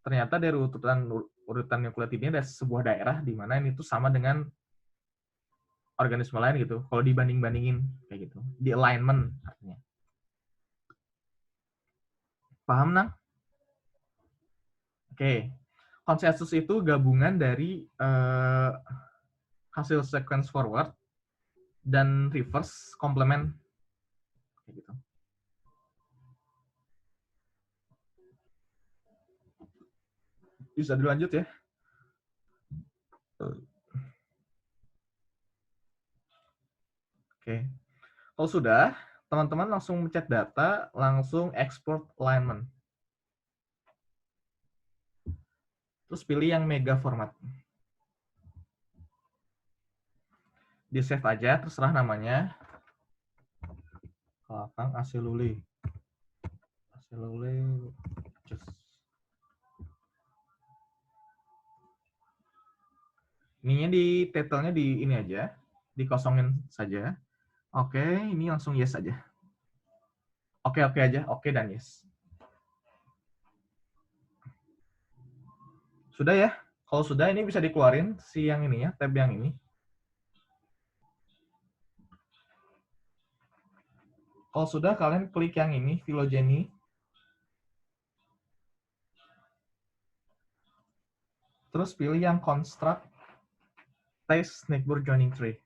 Ternyata dari urutan nukleotidnya ada sebuah daerah di mana ini tuh sama dengan organisme lain gitu. Kalau dibanding-bandingin kayak gitu. Di alignment artinya. Paham, Nang? Oke. Konsensus itu gabungan dari hasil sequence forward dan reverse complement kayak gitu. Bisa dilanjut ya. Oke. Kalau sudah, teman-teman langsung mencet data, langsung export alignment. Terus pilih yang mega format. Di save aja, terserah namanya. Kelapang aselule. Aselule. Ininya di title-nya di ini aja, dikosongin saja. Oke, ini langsung yes aja. Oke aja, oke dan yes. Sudah ya? Kalau sudah, ini bisa dikeluarin si yang ini ya, tab yang ini. Kalau sudah, kalian klik yang ini, phylogeny. Terus pilih yang construct test neighbor joining tree.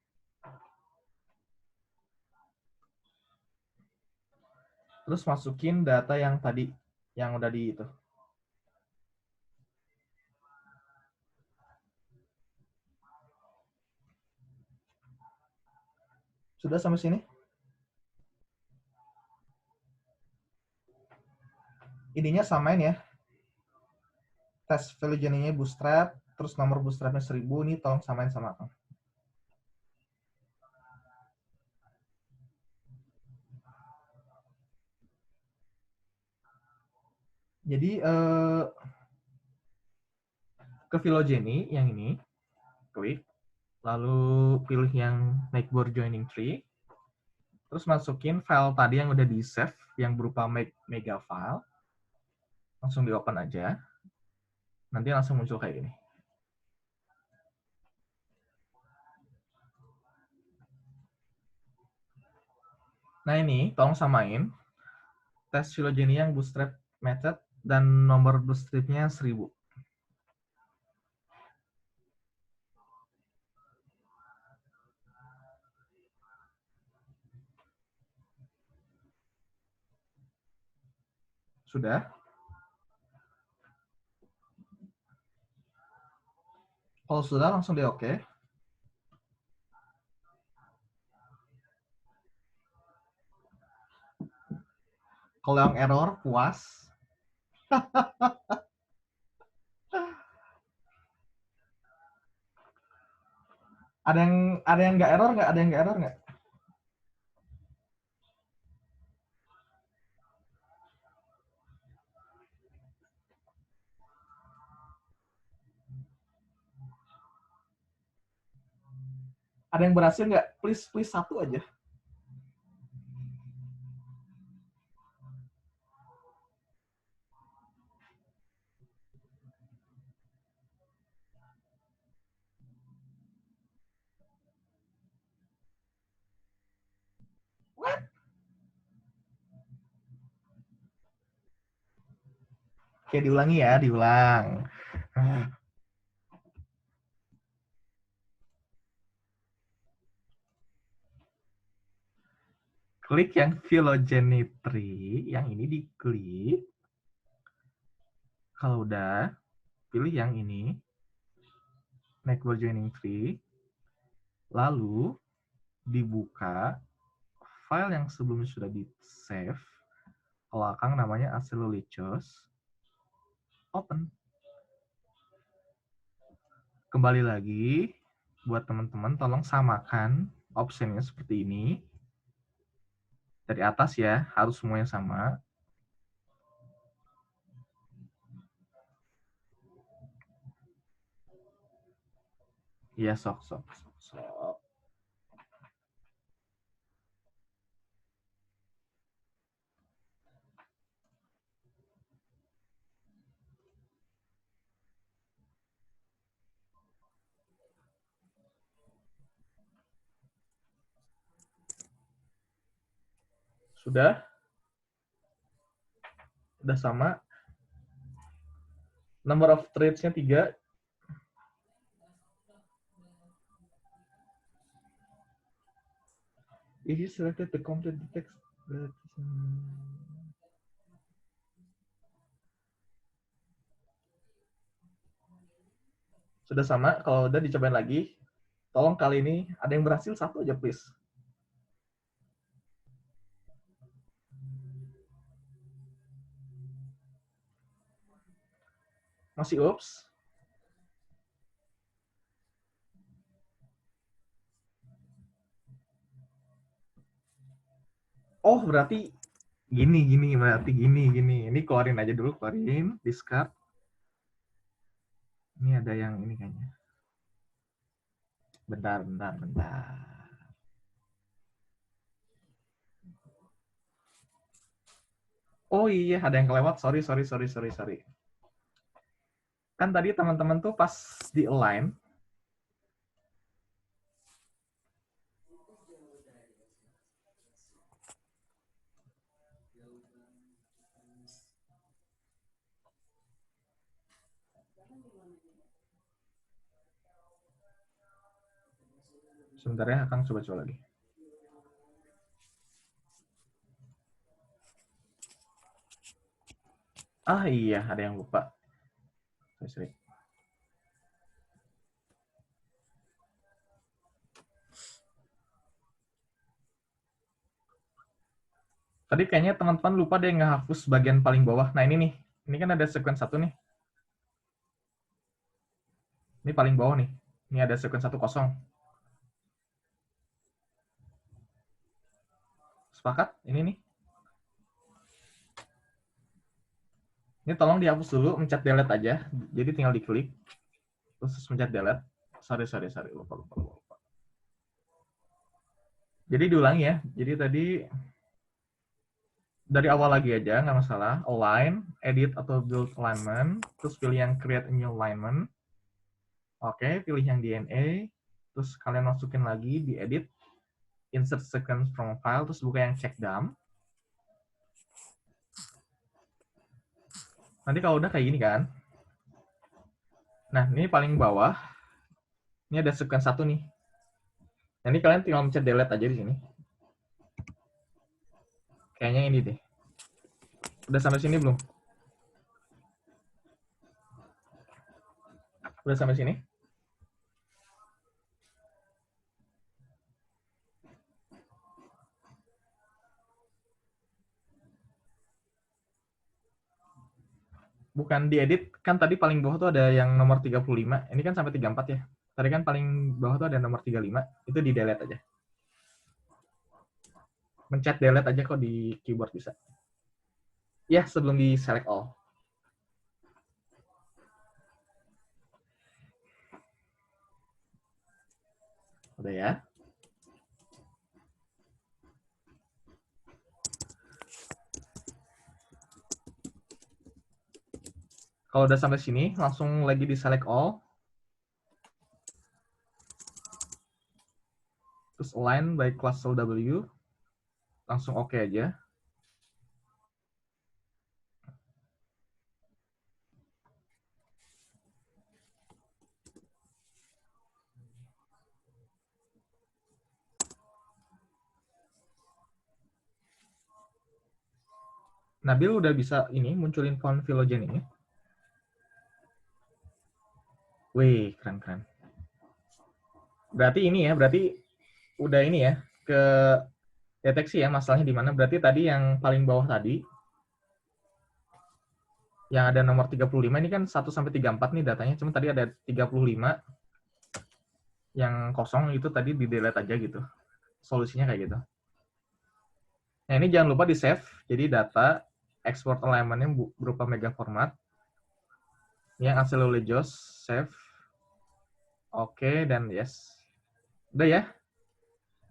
Terus masukin data yang tadi, yang udah di itu. Sudah sampai sini? Ininya samain ya. Tes phylogeny-nya bootstrap, terus nomor bootstrapnya 1000, ini tolong samain sama Akang. Jadi ke phylogeny yang ini, klik, lalu pilih yang neighbor joining tree, terus masukin file tadi yang udah di save, yang berupa mega file, langsung di open aja, nanti langsung muncul kayak gini. Nah ini, tolong samain tes phylogeny yang bootstrap method dan nomor bootstrapnya 1000. Sudah? Kalau sudah, langsung di oke. Kalau yang error, puas. Ada yang nggak error nggak? Ada yang nggak error nggak? Ada yang berhasil nggak? Please satu aja. What? Oke, diulangi ya, diulang. Klik yang phylogeny tree, yang ini diklik. Kalau udah, pilih yang ini, neighbor joining tree, lalu dibuka file yang sebelumnya sudah di-save, kalau Akang namanya Acelulichos, open. Kembali lagi, buat teman-teman tolong samakan optionnya seperti ini. Dari atas ya, harus semuanya sama. Iya, sok. Sudah? Sudah sama. Number of threads-nya 3. If you selected the complete text, sudah sama. Kalau udah dicobain lagi. Tolong kali ini ada yang berhasil satu aja, please. Masih oops? Oh, berarti gini. Ini keluarin aja dulu, keluarin, discard. Ini ada yang ini kayaknya. Bentar. Oh iya, ada yang kelewat. Sorry. Kan tadi teman-teman tuh pas di align, sebentar ya, akan coba-coba lagi. Ah iya, ada yang lupa. Sorry. Tadi kayaknya teman-teman lupa deh ngehapus bagian paling bawah. Nah ini nih, ini kan ada sequence 1 nih. Ini paling bawah nih. Ini ada sequence 1 kosong. Sepakat? Ini nih. Ini tolong dihapus dulu, mencet delete aja. Jadi tinggal diklik. Terus mencet delete. Sorry. Lupa. Jadi diulangi ya. Jadi tadi dari awal lagi aja, nggak masalah. Align, edit atau build alignment. Terus pilih yang create a new alignment. Oke, pilih yang DNA. Terus kalian masukin lagi di edit. Insert sequence from file. Terus buka yang check dump. Nanti kalau udah kayak gini kan. Nah, ini paling bawah. Ini ada sequence 1 nih. Nah, ini kalian tinggal mencet delete aja di sini. Kayaknya ini deh. Udah sampai sini belum? Udah sampai sini? Bukan diedit, kan tadi paling bawah tuh ada yang nomor 35. Ini kan sampai 34 ya. Tadi kan paling bawah tuh ada nomor 35. Itu di delete aja. Mencet delete aja kok di keyboard bisa. Ya, sebelum di select all. Udah ya. Kalau udah sampai sini, langsung lagi di select all. Terus align by class LW. Langsung oke aja. Nabil udah bisa ini munculin font Philogen ini. Wih, keren. Berarti ini ya, berarti udah ini ya, ke deteksi ya masalahnya di mana. Berarti tadi yang paling bawah tadi, yang ada nomor 35, ini kan 1 sampai 34 nih datanya, cuma tadi ada 35 yang kosong, itu tadi di delete aja gitu. Solusinya kayak gitu. Nah, ini jangan lupa di save. Jadi data export alignment-nya berupa mega format. Yang Accelolejos save. Oke, dan yes. Udah ya.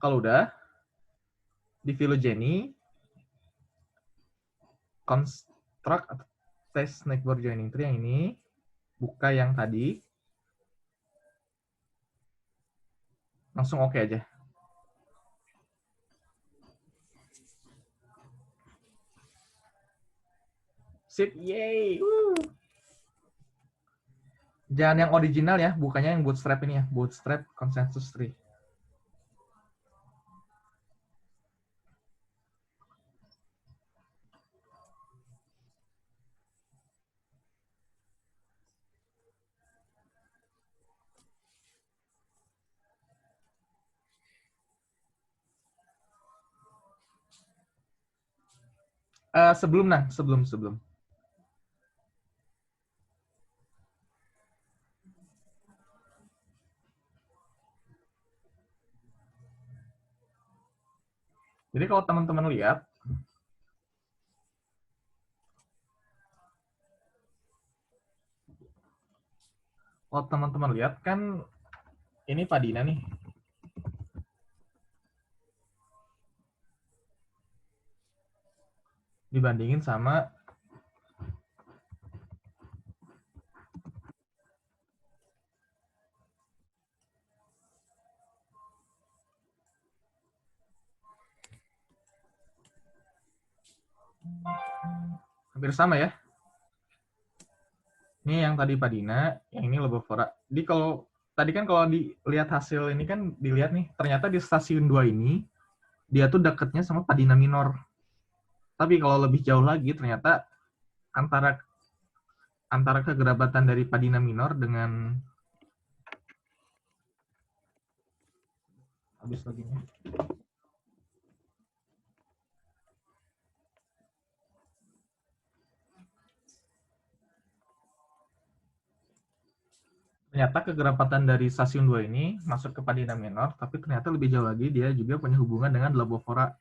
Kalau udah, di Phylogeny, construct atau test network joining tree yang ini, buka yang tadi, langsung oke aja. Sip, yay! Jangan yang original ya, bukannya yang bootstrap ini ya, bootstrap consensus tree. Sebelum. Jadi kalau teman-teman lihat, kan ini Padina nih. Dibandingin sama Hampir sama ya. Ini yang tadi Padina, yang ini Lobovora. Jadi kalau tadi kan kalau dilihat hasil ini kan dilihat nih, ternyata di stasiun 2 ini dia tuh deketnya sama Padina minor. Tapi kalau lebih jauh lagi ternyata antara kekerabatan dari Padina minor dengan habis lagi nih. Ternyata kekerabatan dari stasiun 2 ini masuk ke Padina minor, tapi ternyata lebih jauh lagi dia juga punya hubungan dengan Lobovora.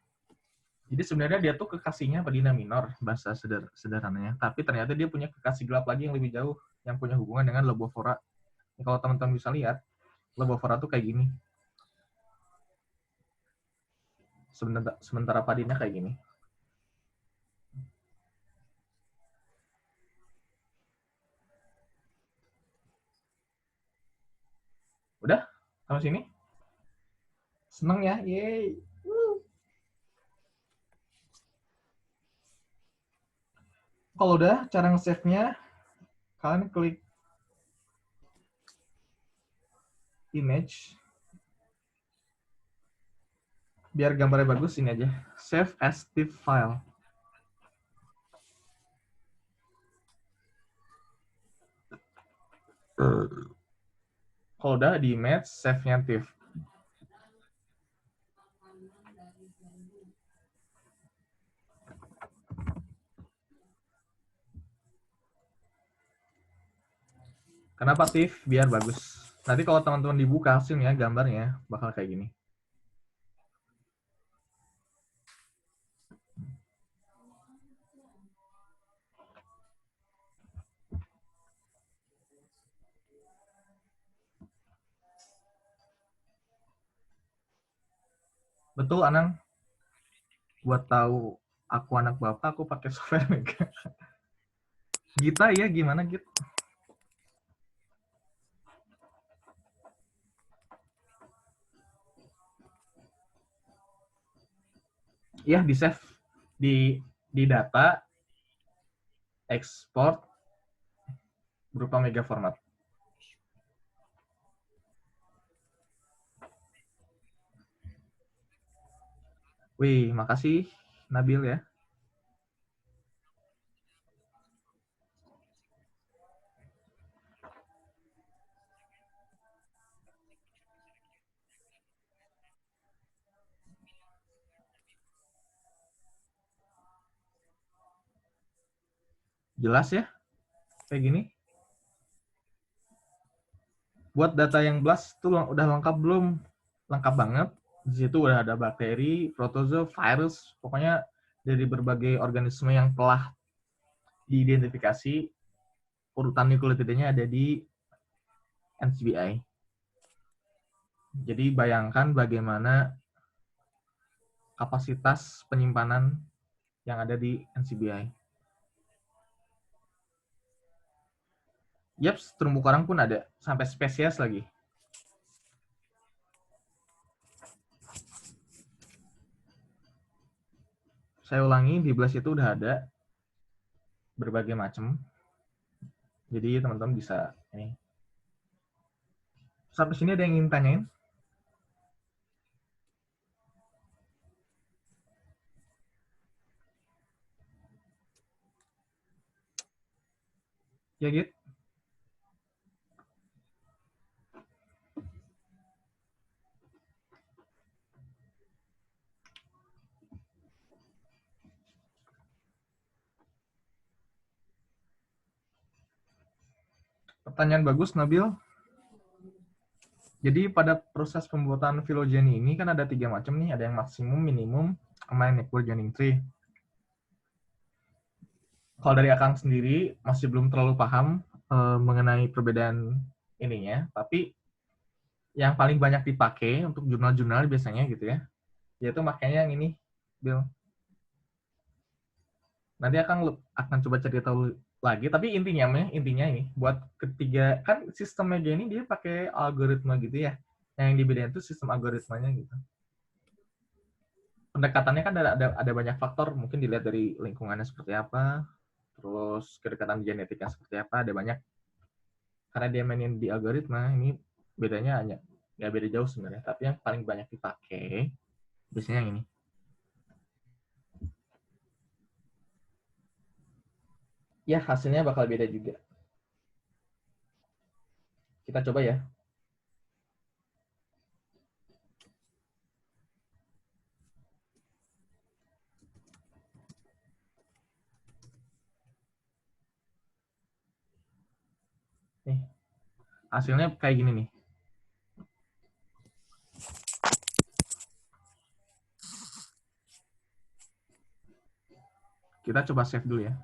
Jadi sebenarnya dia tuh kekasihnya Padina minor, bahasa sederhananya. Tapi ternyata dia punya kekasih gelap lagi yang lebih jauh, yang punya hubungan dengan Lobovora. Kalau teman-teman bisa lihat, Lobovora tuh kayak gini. Sementara Padina kayak gini. Udah? Sampai sini? Seneng ya? Yeay. Kalau udah, cara nge-save-nya, kalian klik image. Biar gambarnya bagus, ini aja. Save as TIFF file. Kalau udah di image, save-nya TIFF. Kenapa TIFF? Biar bagus. Nanti kalau teman-teman dibuka hasilnya, gambarnya bakal kayak gini. Betul, Anang? Buat tahu aku anak bapak, aku pakai software Mega. Gita ya, gimana Git? Ya, di save di data, export berupa mega format. Wih, makasih Nabil ya. Jelas ya? Kayak gini. Buat data yang blast tuh udah lengkap belum? Lengkap banget. Di situ udah ada bakteri, protozoa, virus, pokoknya dari berbagai organisme yang telah diidentifikasi, urutan nukleotidanya ada di NCBI. Jadi bayangkan bagaimana kapasitas penyimpanan yang ada di NCBI. Yaps, terumbu karang pun ada, sampai spesies lagi. Saya ulangi, di Blast itu udah ada berbagai macam. Jadi teman-teman bisa ini. Sampai sini ada yang ingin tanyain? Ya, Git? Pertanyaan bagus, Nabil. Jadi pada proses pembuatan phylogeny ini kan ada 3 macam nih, ada yang maksimum, minimum, sama yang necrogening tree. Kalau dari Akang sendiri masih belum terlalu paham mengenai perbedaan ininya, tapi yang paling banyak dipakai untuk jurnal-jurnal biasanya gitu ya, yaitu makanya yang ini, Bill. Nanti akan coba cari tahu lagi, tapi intinya ini buat ketiga kan sistemnya ini dia pakai algoritma gitu ya. Yang dibedain itu sistem algoritmanya gitu. Pendekatannya kan ada banyak faktor, mungkin dilihat dari lingkungannya seperti apa, terus kedekatan genetiknya seperti apa, ada banyak. Karena dia mainin di algoritma, ini bedanya hanya nggak beda jauh sebenarnya, tapi yang paling banyak dipakai biasanya yang ini. Ya, hasilnya bakal beda juga. Kita coba ya. Nih, hasilnya kayak gini nih. Kita coba save dulu ya.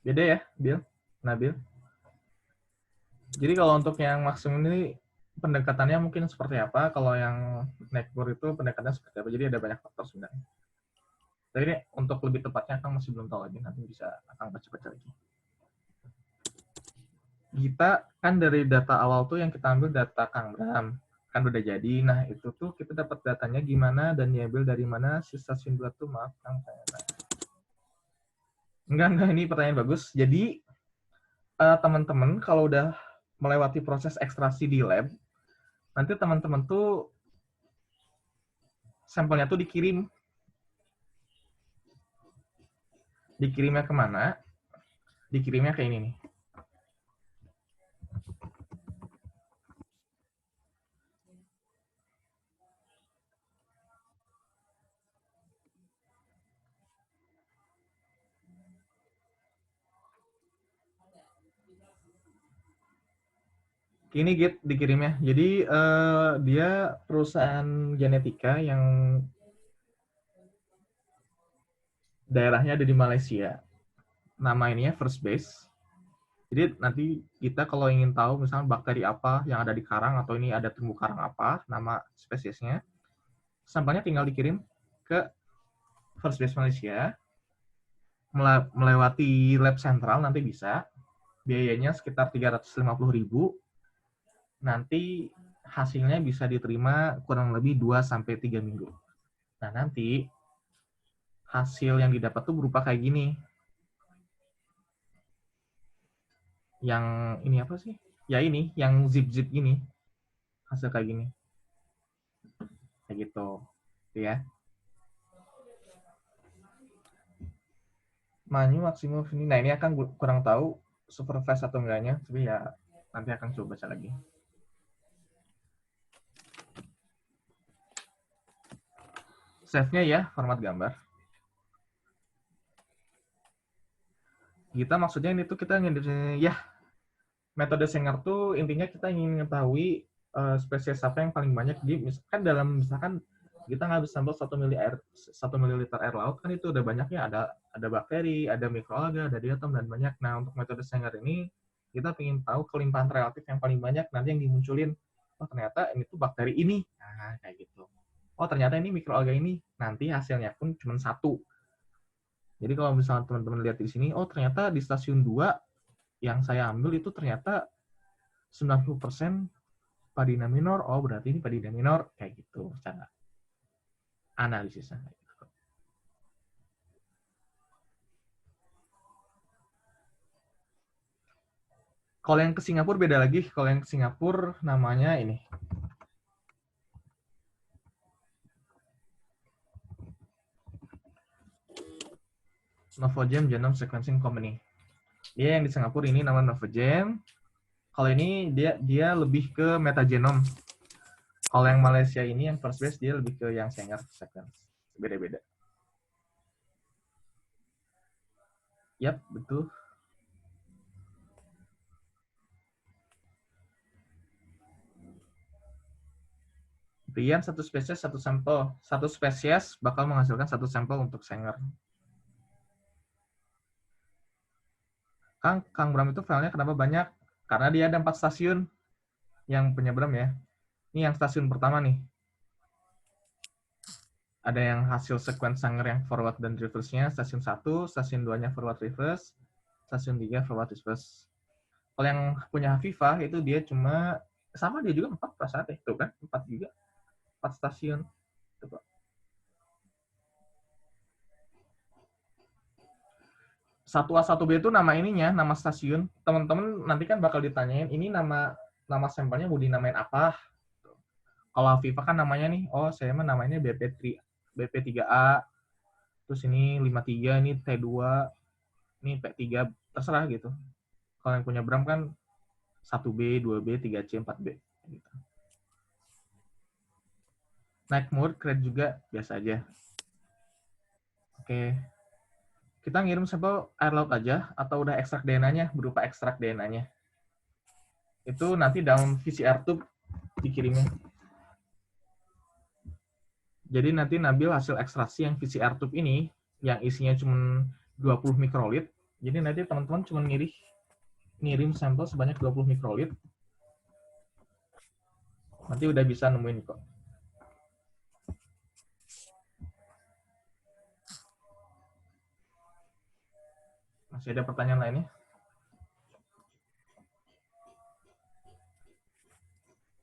Beda ya, Bill? Nabil? Jadi kalau untuk yang maksimum ini pendekatannya mungkin seperti apa, kalau yang network itu pendekatannya seperti apa. Jadi ada banyak faktor sebenarnya. Tapi ini untuk lebih tepatnya Kang masih belum tahu lagi, nanti bisa Kang baca-baca lagi. Kita kan dari data awal tuh yang kita ambil data Kang Bram, kan udah jadi. Nah itu tuh kita dapat datanya gimana dan diambil dari mana si stasiun 2 tuh, maaf Kang saya. Enggak, ini pertanyaan bagus. Jadi teman-teman kalau udah melewati proses ekstraksi di lab, nanti teman-teman tuh sampelnya tuh dikirimnya kemana? Dikirimnya ke ini nih. Ini Git dikirimnya. Jadi dia perusahaan genetika yang daerahnya ada di Malaysia. Nama ininya First Base. Jadi nanti kita kalau ingin tahu misalnya bakteri apa yang ada di karang atau ini ada terumbu karang apa, nama spesiesnya, sampelnya tinggal dikirim ke First Base Malaysia, melewati lab sentral nanti bisa, biayanya sekitar 350.000, nanti hasilnya bisa diterima kurang lebih 2-3 minggu. Nah nanti hasil yang didapat tuh berupa kayak gini. Yang ini apa sih? Ya ini, yang zip-zip gini. Hasil kayak gini. Kayak gitu. Ya. Manyu maksimum ini. Nah, ini akan kurang tahu supervise atau enggaknya, tapi ya nanti akan coba baca lagi. Save-nya ya, format gambar. Kita maksudnya ini tuh kita ingin ya metode Sanger tuh intinya kita ingin mengetahui spesies apa yang paling banyak di misalkan kita nggak bisa sampel 1 mililiter air laut kan itu udah banyaknya, ada bakteri, ada mikroalga, ada diatom dan banyak. Nah untuk metode Sanger ini kita ingin tahu kelimpahan relatif yang paling banyak nanti yang dimunculin. Oh ternyata ini tuh bakteri ini, nah kayak gitu. Oh ternyata ini mikroalga ini, nanti hasilnya pun cuma 1. Jadi kalau misalnya teman-teman lihat di sini, oh ternyata di stasiun 2 yang saya ambil itu ternyata 90% padina minor, oh berarti ini padina minor, kayak gitu cara analisisnya. Kalau yang ke Singapura beda lagi, kalau yang ke Singapura namanya ini. Novogem Genome Sequencing Company. Dia yang di Singapura ini namanya Novogem. Kalau ini dia lebih ke metagenome. Kalau yang Malaysia ini yang First Base dia lebih ke yang Sanger sequence. Beda-beda. Yap, betul. Rian satu spesies satu sampel. Satu spesies bakal menghasilkan satu sampel untuk Sanger. Kang Bram itu filenya kenapa banyak? Karena dia ada 4 stasiun yang punya Bram ya. Ini yang stasiun pertama nih. Ada yang hasil sequence Sanger yang forward dan reverse-nya. Stasiun 1, stasiun 2-nya forward reverse, stasiun 3 forward reverse. Kalau yang punya Hafifa itu dia cuma sama, dia juga 4 perasaan deh. Tuh kan, 4 juga. 4 stasiun. Coba. 1A 1B itu nama ininya, nama stasiun. Teman-teman nanti kan bakal ditanyain, ini nama sampelnya mau dinamain apa? Kalau Hafifa kan namanya nih, oh saya mah namanya BP3A, terus ini 53, ini T2, ini P3, terserah gitu. Kalau yang punya Bram kan 1B, 2B, 3C, 4B. Gitu. Night mode, create juga, biasa aja. Oke. Kita ngirim sampel air laut aja, atau udah ekstrak DNA-nya, berupa ekstrak DNA-nya. Itu nanti dalam VCR tube dikirimnya. Jadi nanti Nabil hasil ekstraksi yang VCR tube ini, yang isinya cuma 20 mikrolit, jadi nanti teman-teman cuma ngirim sampel sebanyak 20 mikrolit, nanti udah bisa nemuin kok. Masih ada pertanyaan lainnya?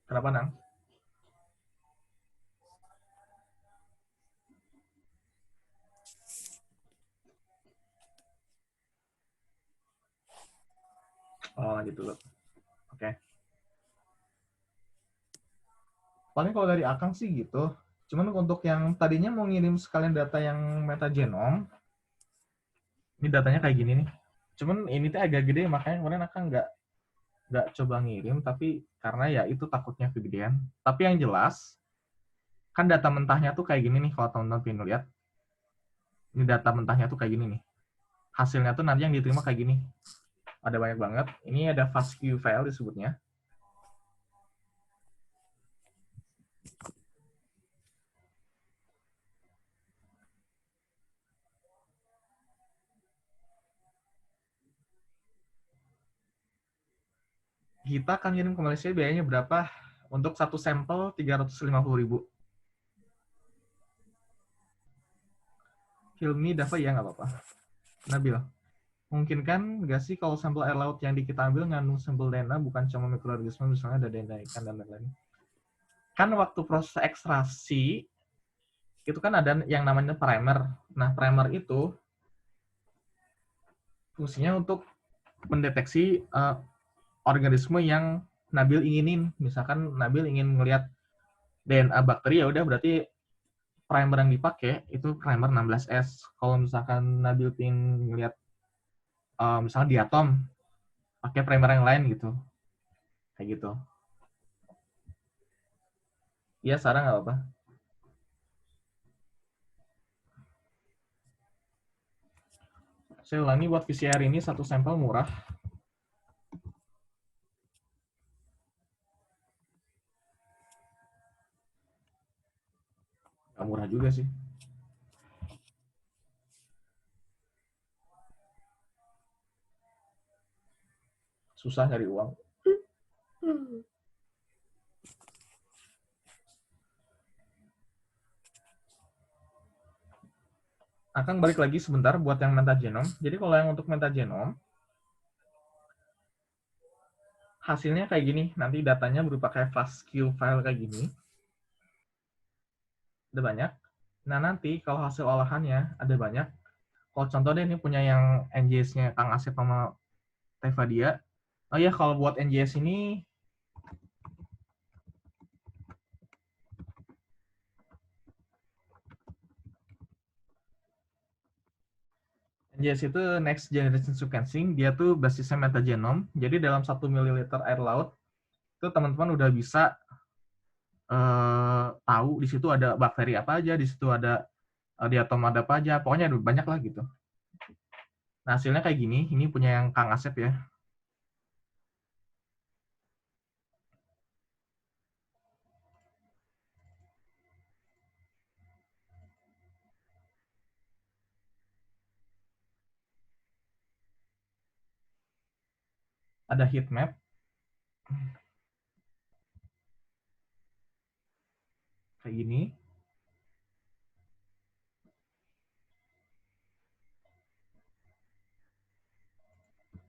Kenapa, Nang? Oh, lanjut dulu. Oke. Paling kalau dari Akang sih gitu. Cuman untuk yang tadinya mau ngirim sekalian data yang metagenom, ini datanya kayak gini nih. Cuman ini tuh agak gede, makanya kemarin Akang nggak coba ngirim, tapi karena ya itu takutnya kegedean. Tapi yang jelas, kan data mentahnya tuh kayak gini nih, kalau teman-teman pengen lihat. Ini data mentahnya tuh kayak gini nih. Hasilnya tuh nanti yang diterima kayak gini. Ada banyak banget. Ini ada FASTQ file disebutnya. Kita akan kirim ke Malaysia, biayanya berapa? Untuk satu sampel 350.000. Hilmi, Dava, ya nggak apa-apa. Nabil, mungkin kan nggak sih kalau sampel air laut yang kita ambil ngandung sampel DNA, bukan cuma mikroorganisme, misalnya ada DNA ikan dan lain-lain. Kan waktu proses ekstraksi, itu kan ada yang namanya primer. Nah, primer itu fungsinya untuk mendeteksi organisme yang Nabil inginin. Misalkan Nabil ingin melihat DNA bakteri, ya udah berarti primer yang dipakai itu primer 16S. Kalau misalkan Nabil ingin melihat misalnya diatom, pakai primer yang lain gitu. Kayak gitu. Iya, Sarah nggak apa-apa. Saya ulangi, buat PCR ini satu sampel murah. Nggak murah juga sih. Susah cari uang. Akan balik lagi sebentar buat yang metagenom. Jadi kalau yang untuk metagenom, hasilnya kayak gini. Nanti datanya berupa kayak FASTQ file kayak gini. Ada banyak. Nah, nanti kalau hasil olahannya ada banyak. Kalau contoh deh, ini punya yang NJS-nya Kang Asep sama Tevadia. Oh ya, kalau buat NJS ini, NJS itu Next Generation Sequencing, dia tuh basisnya metagenom. Jadi dalam 1 ml air laut, itu teman-teman udah bisa tahu di situ ada bakteri apa aja, di situ ada diatom ada apa aja, pokoknya ada banyak lah gitu. Nah, hasilnya kayak gini, ini punya yang Kang Asep ya. Ada heat map. Kayak gini.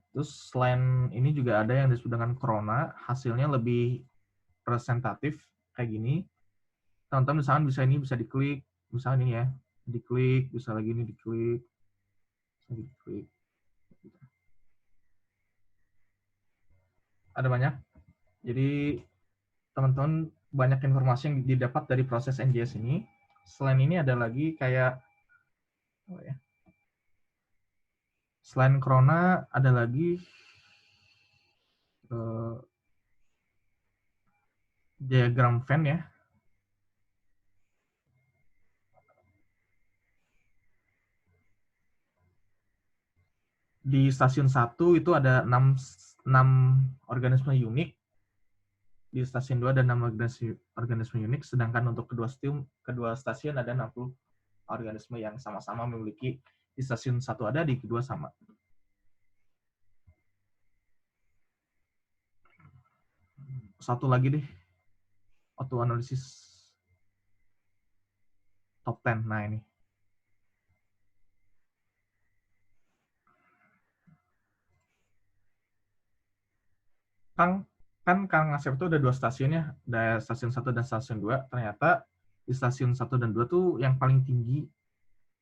Terus selain ini juga ada yang disebut dengan corona, hasilnya lebih presentatif kayak gini. Teman-teman misalkan bisa ini bisa diklik, misalnya ini ya, diklik, bisa lagi ini diklik, bisa diklik. Ada banyak. Jadi teman-teman banyak informasi yang didapat dari proses NGS ini. Selain ini ada lagi kayak selain corona ada lagi diagram Venn ya. Di stasiun 1 itu ada 6 organisme unik. Di stasiun 2 ada 6 organisme unik, sedangkan untuk kedua stasiun ada 60 organisme yang sama-sama memiliki. Di stasiun 1 ada, di kedua sama. Satu lagi deh, autoanalisis top 10. Nah ini. Kang Asep itu ada 2 stasiun ya, ada stasiun 1 dan stasiun 2. Ternyata di stasiun 1 dan 2 tuh yang paling tinggi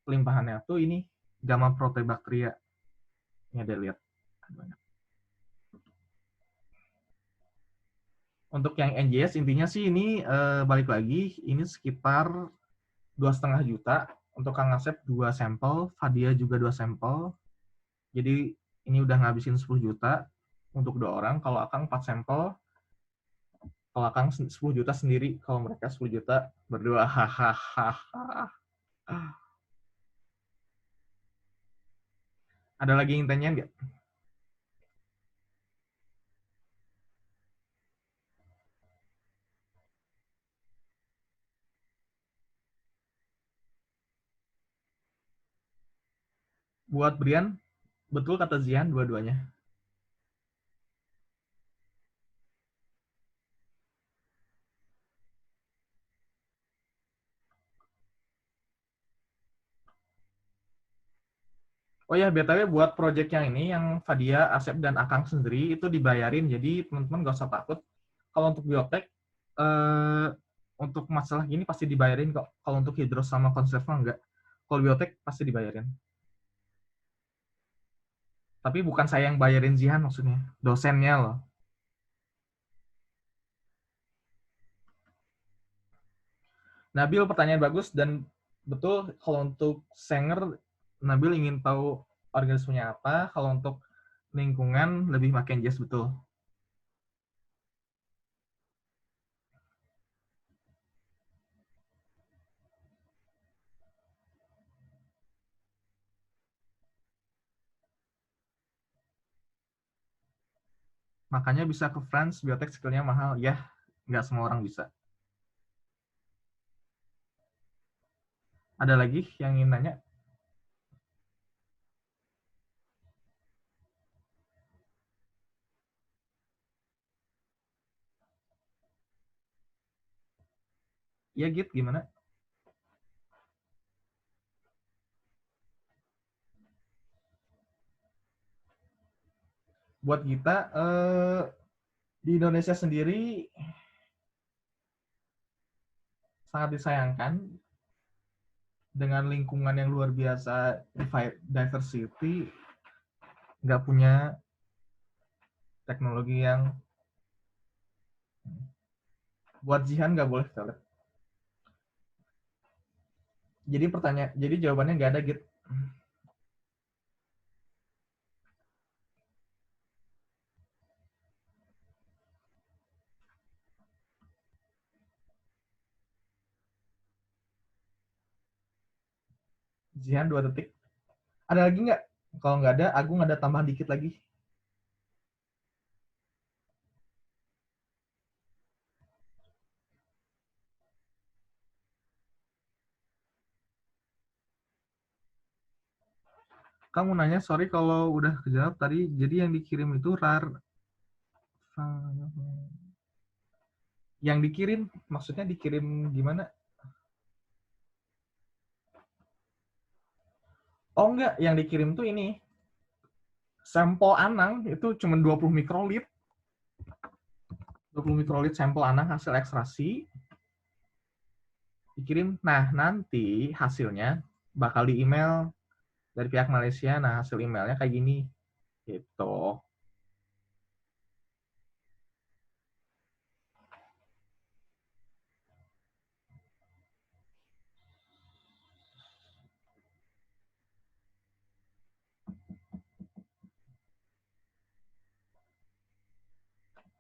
pelimpahannya tuh ini gamma protobacteria. Ini ada lihat. Untuk yang NGS intinya sih ini balik lagi ini sekitar 2,5 juta. Untuk Kang Asep 2 sampel, Fadia juga 2 sampel. Jadi ini udah ngabisin 10 juta untuk 2 orang. Kalau Akang 4 sampel, kalau Akang 10 juta sendiri, kalau mereka 10 juta berdua. Hahaha. Ada lagi yang tanyain nggak? Buat Brian, betul kata Zian, dua-duanya. Oh ya, BTW buat project yang ini, yang Fadia, Asep, dan Akang sendiri, itu dibayarin. Jadi teman-teman nggak usah takut. Kalau untuk biotek, untuk masalah gini pasti dibayarin kok. Kalau untuk hidros sama konserva enggak. Kalau biotek pasti dibayarin. Tapi bukan saya yang bayarin Zihan maksudnya. Dosennya loh. Nabil pertanyaan bagus dan betul kalau untuk Sanger, Nabil ingin tahu organismenya apa. Kalau untuk lingkungan lebih makin jazz betul. Makanya bisa ke France, biotek skillnya mahal. Ya, nggak semua orang bisa. Ada lagi yang ingin nanya? Ya, Git, gimana? Buat kita, di Indonesia sendiri sangat disayangkan dengan lingkungan yang luar biasa diversity, nggak punya teknologi yang buat Jihan nggak boleh kita lihat. Jadi jawabannya nggak ada Git. Jihan 2 detik. Ada lagi nggak? Kalau nggak ada, Agung ada tambahan dikit lagi. Kamu nanya, sorry kalau udah kejawab tadi, jadi yang dikirim itu RAR Yang dikirim, maksudnya dikirim gimana? Oh enggak, yang dikirim tuh ini. Sampel Anang itu cuma 20 mikrolit. 20 mikrolit sampel Anang hasil ekstraksi. Dikirim. Nah, nanti hasilnya bakal di email dari pihak Malaysia. Nah, hasil emailnya kayak gini. Gitu.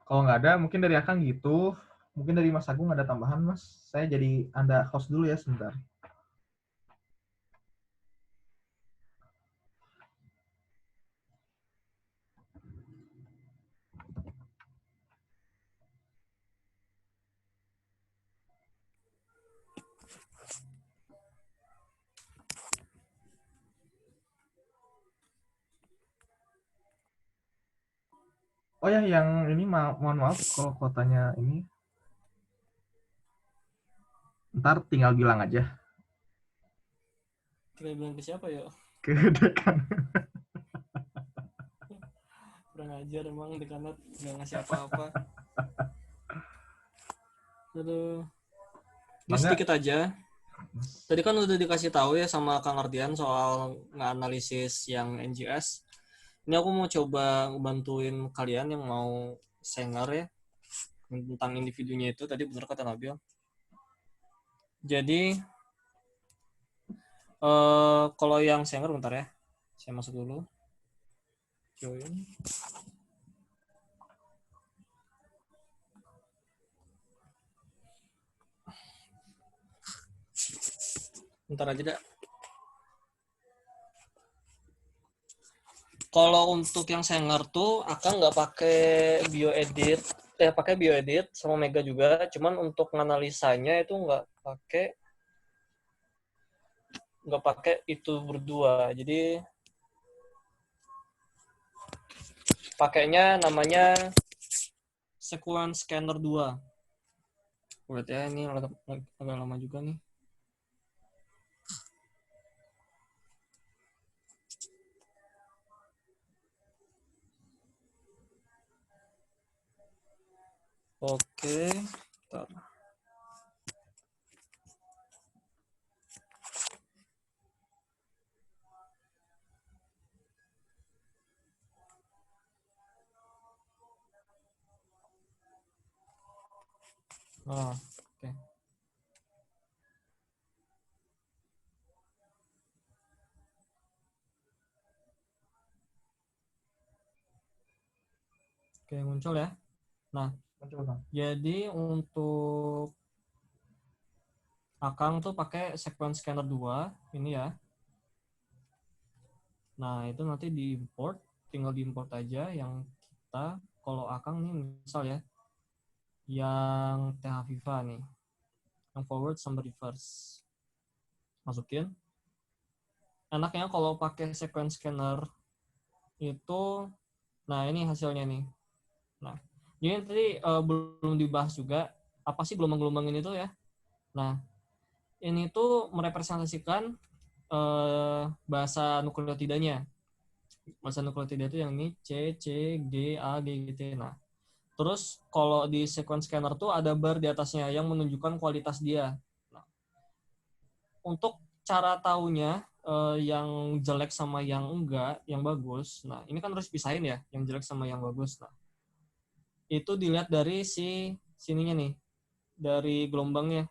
Kalau nggak ada, mungkin dari Akang gitu. Mungkin dari Mas Agung ada tambahan, Mas. Saya jadi Anda host dulu ya sebentar. Oh ya, yang ini mohon maaf kalau kuotanya ini. Ntar tinggal bilang aja
Kita bilang ke siapa ya?
ke dekan.
Kurang ajar emang dekanat nggak ngasih apa-apa. Aduh. Ini
Bangga.
sedikit aja. Tadi kan udah dikasih tahu ya sama Kang Ardian soal nganalisis yang NGS. Ini aku mau coba bantuin kalian yang mau Sanger ya tentang individunya itu. Tadi benar kata Nabil. Jadi kalau yang Sanger bentar ya. Saya masuk dulu. Join. Bentar aja dah. Kalau untuk yang Sanger tuh akan nggak pakai bioedit, pakai bioedit sama Mega juga. Cuman untuk analisanya itu nggak pakai itu berdua. Jadi pakainya namanya Sequence Scanner 2. Lihat ya, ini agak lama juga nih. Oke. Bentar. Oke. Oke, muncul ya. Nah, jadi untuk Akang tuh pakai Sequence Scanner 2 ini ya. Nah, itu nanti diimport, tinggal diimport aja yang kita, kalau Akang nih misal ya, yang TH Viva nih, yang forward sama reverse. Masukin. Enaknya kalau pakai Sequence Scanner itu, nah ini hasilnya nih. Nah, jadi tadi belum dibahas juga, apa sih gelombang-gelombang ini tuh ya. Nah, ini tuh merepresentasikan bahasa nukleotidanya. Bahasa nukleotida itu yang ini C, C, G, A, G, G, T. Nah, terus kalau di sequence scanner tuh ada bar di atasnya yang menunjukkan kualitas dia. Nah, untuk cara taunya yang jelek sama yang enggak, yang bagus. Nah, ini kan harus pisahin ya, yang jelek sama yang bagus. Nah, itu dilihat dari sininya nih, dari gelombangnya.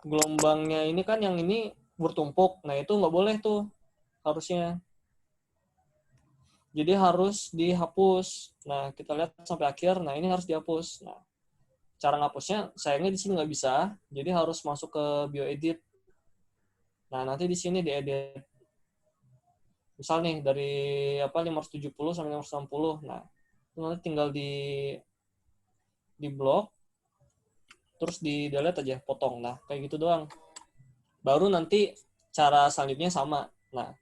Gelombangnya ini kan yang ini bertumpuk. Nah, itu nggak boleh tuh harusnya. Jadi harus dihapus. Nah, kita lihat sampai akhir. Nah, ini harus dihapus. Nah, cara ngapusnya sayangnya di sini nggak bisa. Jadi harus masuk ke bioedit. Nah, nanti di sini diedit. Misal nih dari 570 sampai 560. Nah, itu nanti tinggal di blok, terus di delete aja, potong. Nah, kayak gitu doang. Baru nanti cara selanjutnya sama. Nah,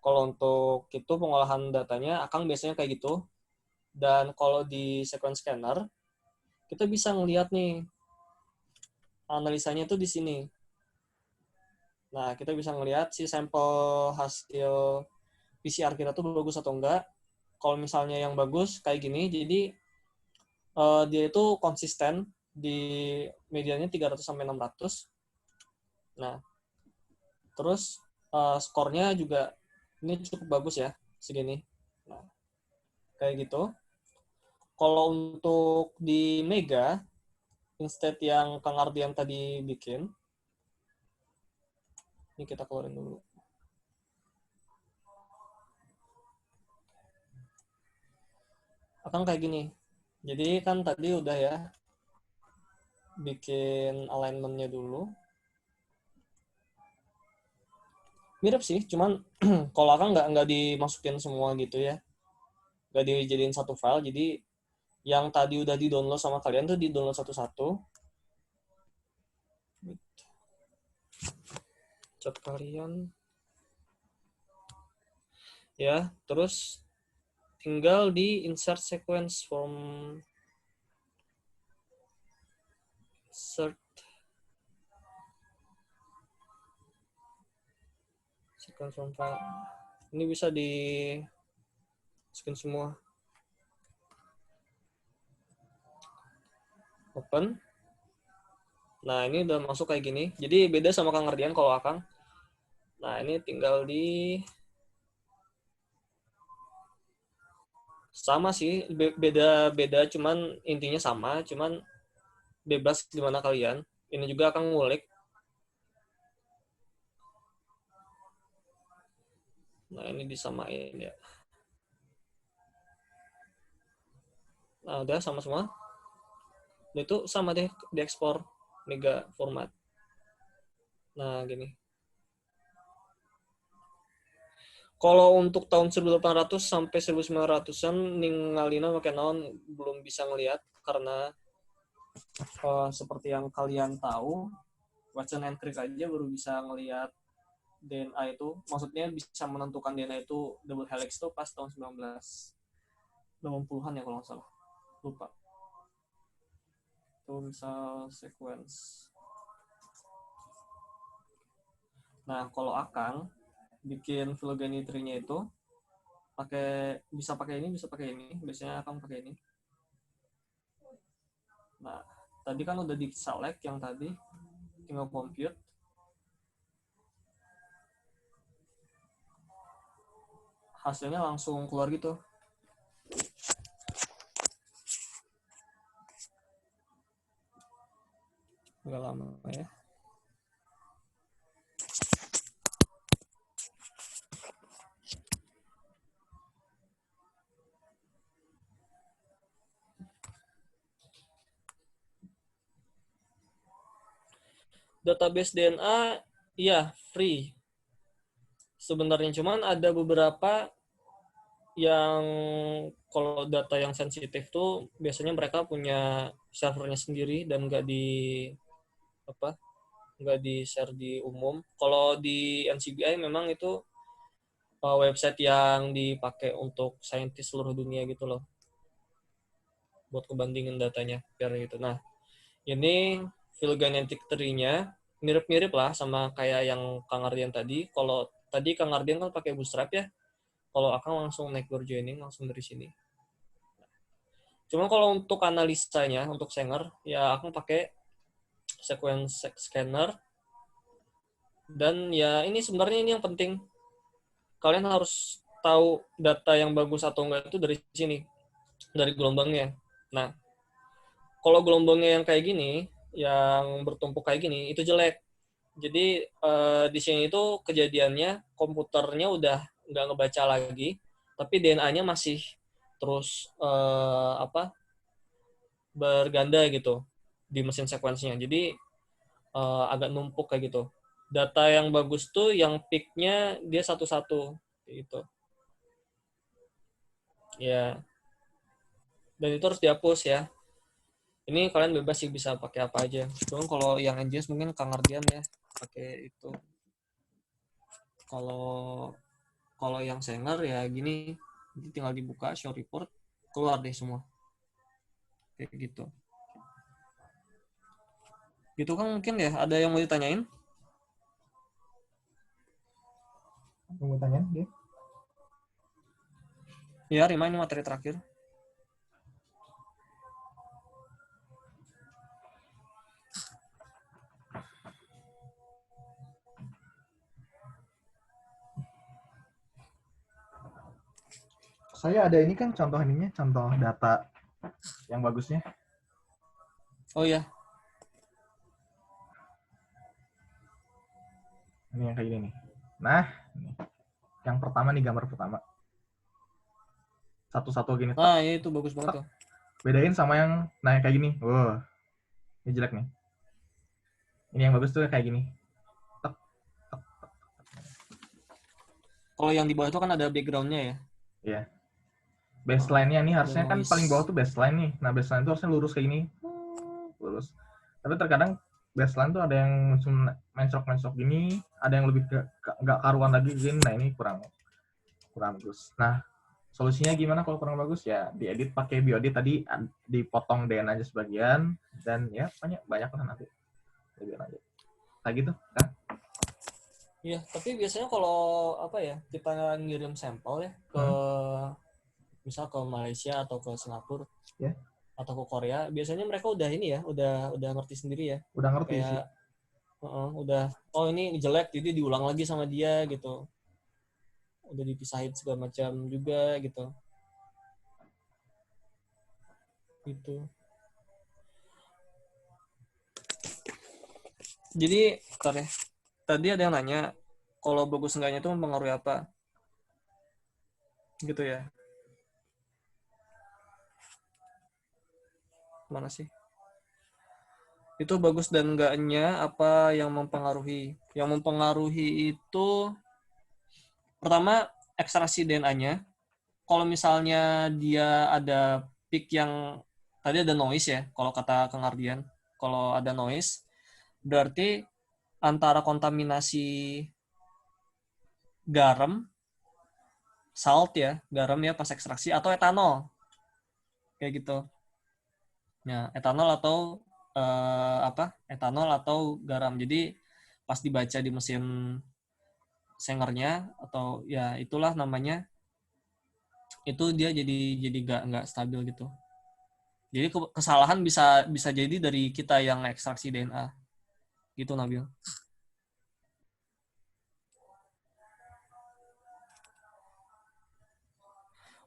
kalau untuk itu pengolahan datanya, Akang biasanya kayak gitu. Dan kalau di sequence scanner, kita bisa ngelihat nih analisanya tuh di sini. Nah, kita bisa ngelihat si sampel hasil PCR kita tuh bagus atau enggak. Kalau misalnya yang bagus kayak gini, jadi dia itu konsisten di mediannya 300 sampai 600. Nah, terus skornya juga ini cukup bagus ya, segini. Nah, kayak gitu. Kalau untuk di Mega, instead yang Kang Ardian tadi bikin, ini kita keluarin dulu. Akan kayak gini. Jadi kan tadi udah ya, bikin alignment-nya dulu. Mirip sih, cuman kalau Akang nggak dimasukin semua gitu ya. Nggak dijadiin satu file, jadi yang tadi udah di-download sama kalian tuh di-download satu-satu. Chat kalian. Ya, terus tinggal di insert sequence from insert sequence from file. Ini bisa di scan semua. Open. Nah, ini udah masuk kayak gini. Jadi beda sama Kang Ardian kalau Akang. Nah, ini tinggal di sama sih, beda-beda cuman intinya sama, cuman bebas gimana kalian. Ini juga Akang ngulik. Nah, ini disamain ya. Nah, udah sama semua. Itu sama deh diekspor mega format. Nah, gini. Kalau untuk tahun 1800 sampai 1900-an ningalina pakai naon belum bisa ngelihat karena seperti yang kalian tahu, Watson and Crick aja baru bisa ngelihat DNA itu, maksudnya bisa menentukan DNA itu double helix itu pas tahun 1980-an ya kalau nggak salah. Lupa. Itu misal sequence. Nah, kalau Akang bikin phylogeny tree-nya itu bisa pakai ini, biasanya Akang pakai ini. Nah, tadi kan udah di select yang tadi, tinggal compute. Hasilnya langsung keluar gitu. Agak lama ya. Database DNA, iya free. Sebenarnya cuman ada beberapa yang kalau data yang sensitif tuh biasanya mereka punya servernya sendiri dan nggak di share di umum. Kalau di NCBI memang itu website yang dipakai untuk saintis seluruh dunia gitu loh, buat kebandingin datanya biar gitu. Nah, ini phylogenetic tree-nya mirip-mirip lah sama kayak yang Kang Ardian tadi. Kalau tadi Kang Ardian kan pakai Bootstrap ya, kalau Akang langsung network joining langsung dari sini. Cuma kalau untuk analisanya, untuk Sanger, ya Akang pakai sequence scanner. Dan ya ini sebenarnya ini yang penting. Kalian harus tahu data yang bagus atau enggak itu dari sini, dari gelombangnya. Nah, kalau gelombangnya yang kayak gini, yang bertumpuk kayak gini, itu jelek. Jadi di sini itu kejadiannya komputernya udah nggak ngebaca lagi, tapi DNA-nya masih terus berganda gitu di mesin sekuensinya. Jadi agak numpuk kayak gitu. Data yang bagus tuh yang peak-nya dia satu-satu gitu. Ya. Dan itu harus dihapus ya. Ini kalian bebas sih bisa pakai apa aja. Cuma kalau yang NGS mungkin Kang Ardian ya pakai itu. Kalau yang Sanger ya gini, tinggal dibuka show report. keluar deh semua. Kayak gitu. Gitu kan mungkin ya, ada yang mau ditanyain?
Apa mau tanya dia?
Ya, Rima, ini materi terakhir.
Saya ada ini kan contoh ininya, contoh data yang bagusnya.
Oh iya,
Ini yang kayak gini nih. Nah, ini. Yang pertama nih, gambar pertama. Satu-satu gini.
nah ya itu bagus banget tuh.
Bedain sama yang kayak gini. Wow, ini jelek nih. Ini yang bagus tuh kayak gini.
Kalau yang di bawah itu kan ada background-nya ya.
Iya. Baseline-nya nih harusnya kan
noise.
paling bawah tuh baseline nih. Nah, baseline itu harusnya lurus kayak gini. Lurus. Tapi terkadang baseline tuh ada yang mencrok-mencrok gini, ada yang lebih nggak karuan lagi gini. Nah, ini kurang bagus. Nah, solusinya gimana kalau kurang bagus? Ya diedit pakai Biodit tadi, dipotong DNA aja sebagian, dan ya banyak lah nanti. Jadi aja. Kayak gitu kan?
Iya, tapi biasanya kalau apa ya, kita ngirim sampel ya ke misal ke Malaysia atau ke Singapura
Ya.
atau ke Korea, biasanya mereka udah ini ya, udah ngerti sendiri ya.
Udah ngerti
Kayak,
sih.
udah, oh ini jelek, jadi diulang lagi sama dia gitu. Udah dipisahin segala macam juga gitu. Gitu. Jadi, bentar ya. Tadi ada yang nanya, kalau bagus enggaknya itu mempengaruhi apa? Gitu ya. Mana sih? Itu bagus dan enggaknya apa yang mempengaruhi? Yang mempengaruhi itu pertama ekstraksi DNA-nya. Kalau misalnya dia ada peak yang tadi ada noise ya, kalau kata Kang Ardian. Kalau ada noise, berarti antara kontaminasi garam, salt ya, garam ya pas ekstraksi, atau etanol. Kayak gitu. Nah, etanol atau etanol atau garam. Jadi pas dibaca di mesin sengernya atau ya itulah namanya, itu dia jadi nggak stabil gitu. Jadi kesalahan bisa jadi dari kita yang ekstraksi DNA. Gitu Nabil.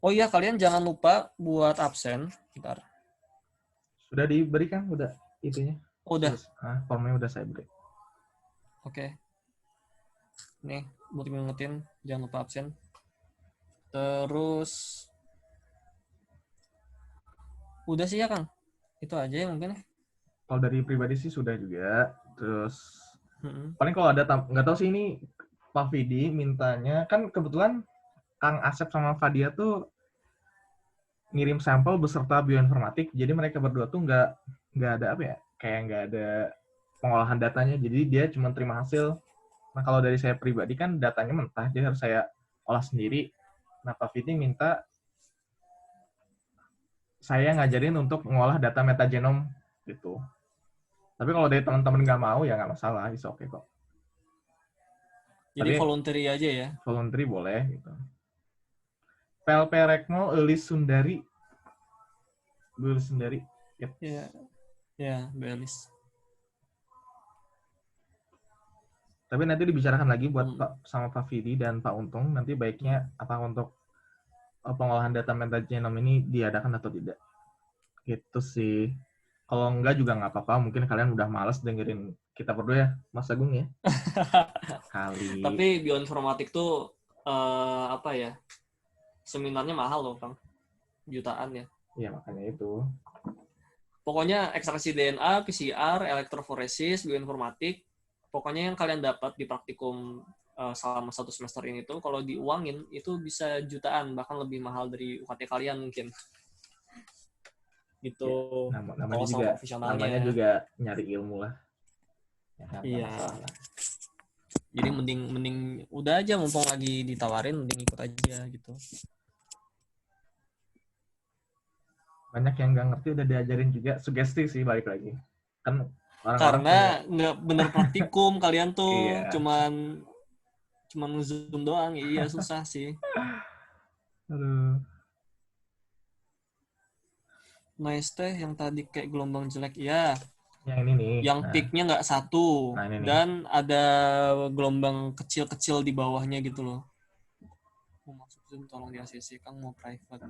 Oh iya, kalian jangan lupa buat absen. Bentar.
Sudah diberikan, udah itunya.
Oh, udah.
Formnya udah saya beri.
Oke. Nih, buat ngingetin, jangan lupa absen. Terus udah sih ya Kang. Itu aja ya mungkin ya.
Kalau dari pribadi sih sudah juga. Terus paling kalau ada nggak tahu sih ini Pak Vidi mintanya, kan kebetulan Kang Asep sama Fadia tuh ngirim sampel beserta bioinformatik, jadi mereka berdua tuh nggak ada apa ya, kayak nggak ada pengolahan datanya, jadi dia cuma terima hasil. Nah kalau dari saya pribadi kan datanya mentah, jadi harus saya olah sendiri. Nah Pak Vidi minta saya ngajarin untuk mengolah data metagenom gitu. Tapi kalau dari teman-teman nggak mau ya nggak masalah, is oke kok.
Jadi
Tapi
voluntary aja ya.
voluntary boleh gitu. PLP Rekmo Elis Sundari. Elis Sundari. Yep.
Ya, Belis.
Tapi nanti dibicarakan lagi buat Pak sama Pak Vidi dan Pak Untung, nanti baiknya apa untuk pengolahan data metagenom ini diadakan atau tidak. Gitu sih. Kalau enggak juga nggak apa-apa, mungkin kalian udah males dengerin kita berdua ya, Mas Agung ya. Kali.
Tapi bioinformatik tuh apa ya? Seminarnya mahal loh, Kang. Jutaan ya.
Iya, makanya itu.
Pokoknya ekstraksi DNA, PCR, elektroforesis, bioinformatik, pokoknya yang kalian dapat di praktikum selama 1 semester ini tuh kalau diuangin itu bisa jutaan, bahkan lebih mahal dari UKT kalian mungkin. Gitu.
Ya, namanya juga nyari ilmu lah. Ya, kan,
iya. Jadi mending udah aja, mumpung lagi ditawarin mending ikut aja gitu.
banyak yang nggak ngerti udah diajarin juga, sugesti sih balik lagi. Kan orang-orang
Karena nggak bener praktikum, kalian tuh
Iya.
cuman Zoom doang. Iya, susah sih.
Aduh.
Nice teh yang tadi kayak gelombang jelek. Ya,
Yang ini nih.
yang
Nah,
peaknya nggak satu.
Nah, ini nih.
Dan ada gelombang kecil-kecil di bawahnya gitu loh. Mau masuk Zoom tolong di ACC, Kang mau private.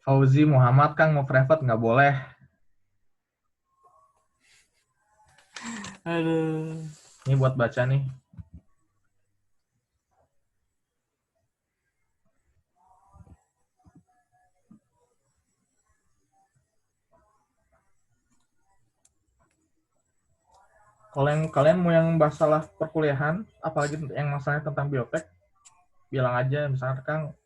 Fauzi Muhammad Kang mau private nggak boleh.
Aduh.
Ini buat baca nih. Kalau yang kalian mau yang masalah perkuliahan, apalagi yang masalahnya tentang biotek, bilang aja misalnya Kang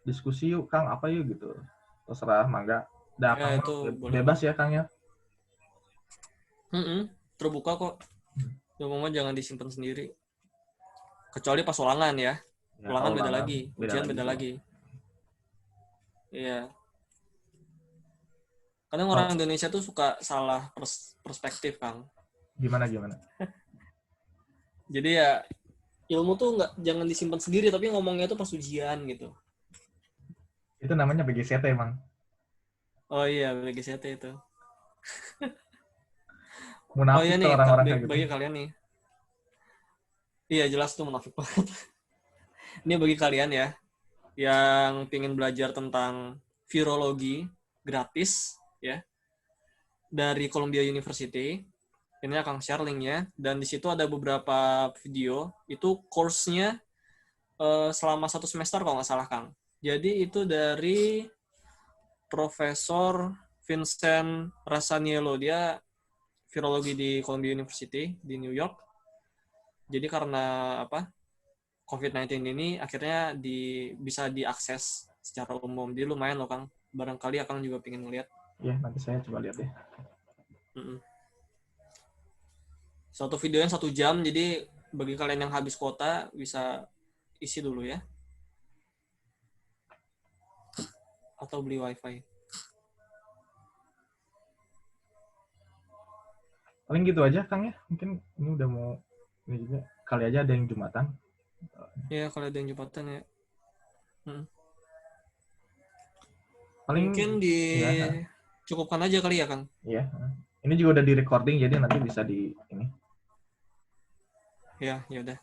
diskusi yuk Kang apa yuk gitu. Terserah mangga.
Ya,
Kang
itu boleh
bebas ya Kang ya.
Terbuka kok. Cuma jangan disimpan sendiri. Kecuali pas ulangan ya.
Ya,
Ulangan
kalau
beda lagi, ujian beda
ya.
lagi. Iya. Kadang orang Indonesia tuh suka salah perspektif, Kang.
Gimana?
Jadi ya ilmu tuh jangan disimpan sendiri, tapi ngomongnya tuh pas ujian gitu.
Itu namanya BGCT emang.
Oh iya, BGCT itu.
Munafik
oh iya
tuh
nih,
orang-orang kayak gitu.
bagi kalian nih. Iya jelas tuh munafik banget. Ini bagi kalian ya, yang pengen belajar tentang virologi gratis ya dari Columbia University. Ini akan share linknya, dan di situ ada beberapa video. Itu course-nya selama 1 semester kalau nggak salah, Kang. Jadi itu dari Profesor Vincent Rassaniello. Dia virologi di Columbia University di New York. Jadi karena COVID-19 ini akhirnya bisa diakses secara umum. Jadi lumayan loh, Kang. Barangkali Akang juga pengen ngeliat.
Iya, nanti saya coba lihat ya.
Satu videonya 1 jam, jadi bagi kalian yang habis kuota bisa isi dulu ya. Atau beli wifi.
Paling gitu aja Kang ya. Mungkin ini udah mau ini juga. Kali aja ada yang Jumatan.
Ya, kalau ada yang Jumatan ya.
Paling
mungkin cukupkan aja kali ya, Kang.
Iya. Ini juga udah di recording jadi nanti bisa di ini.
Ya udah.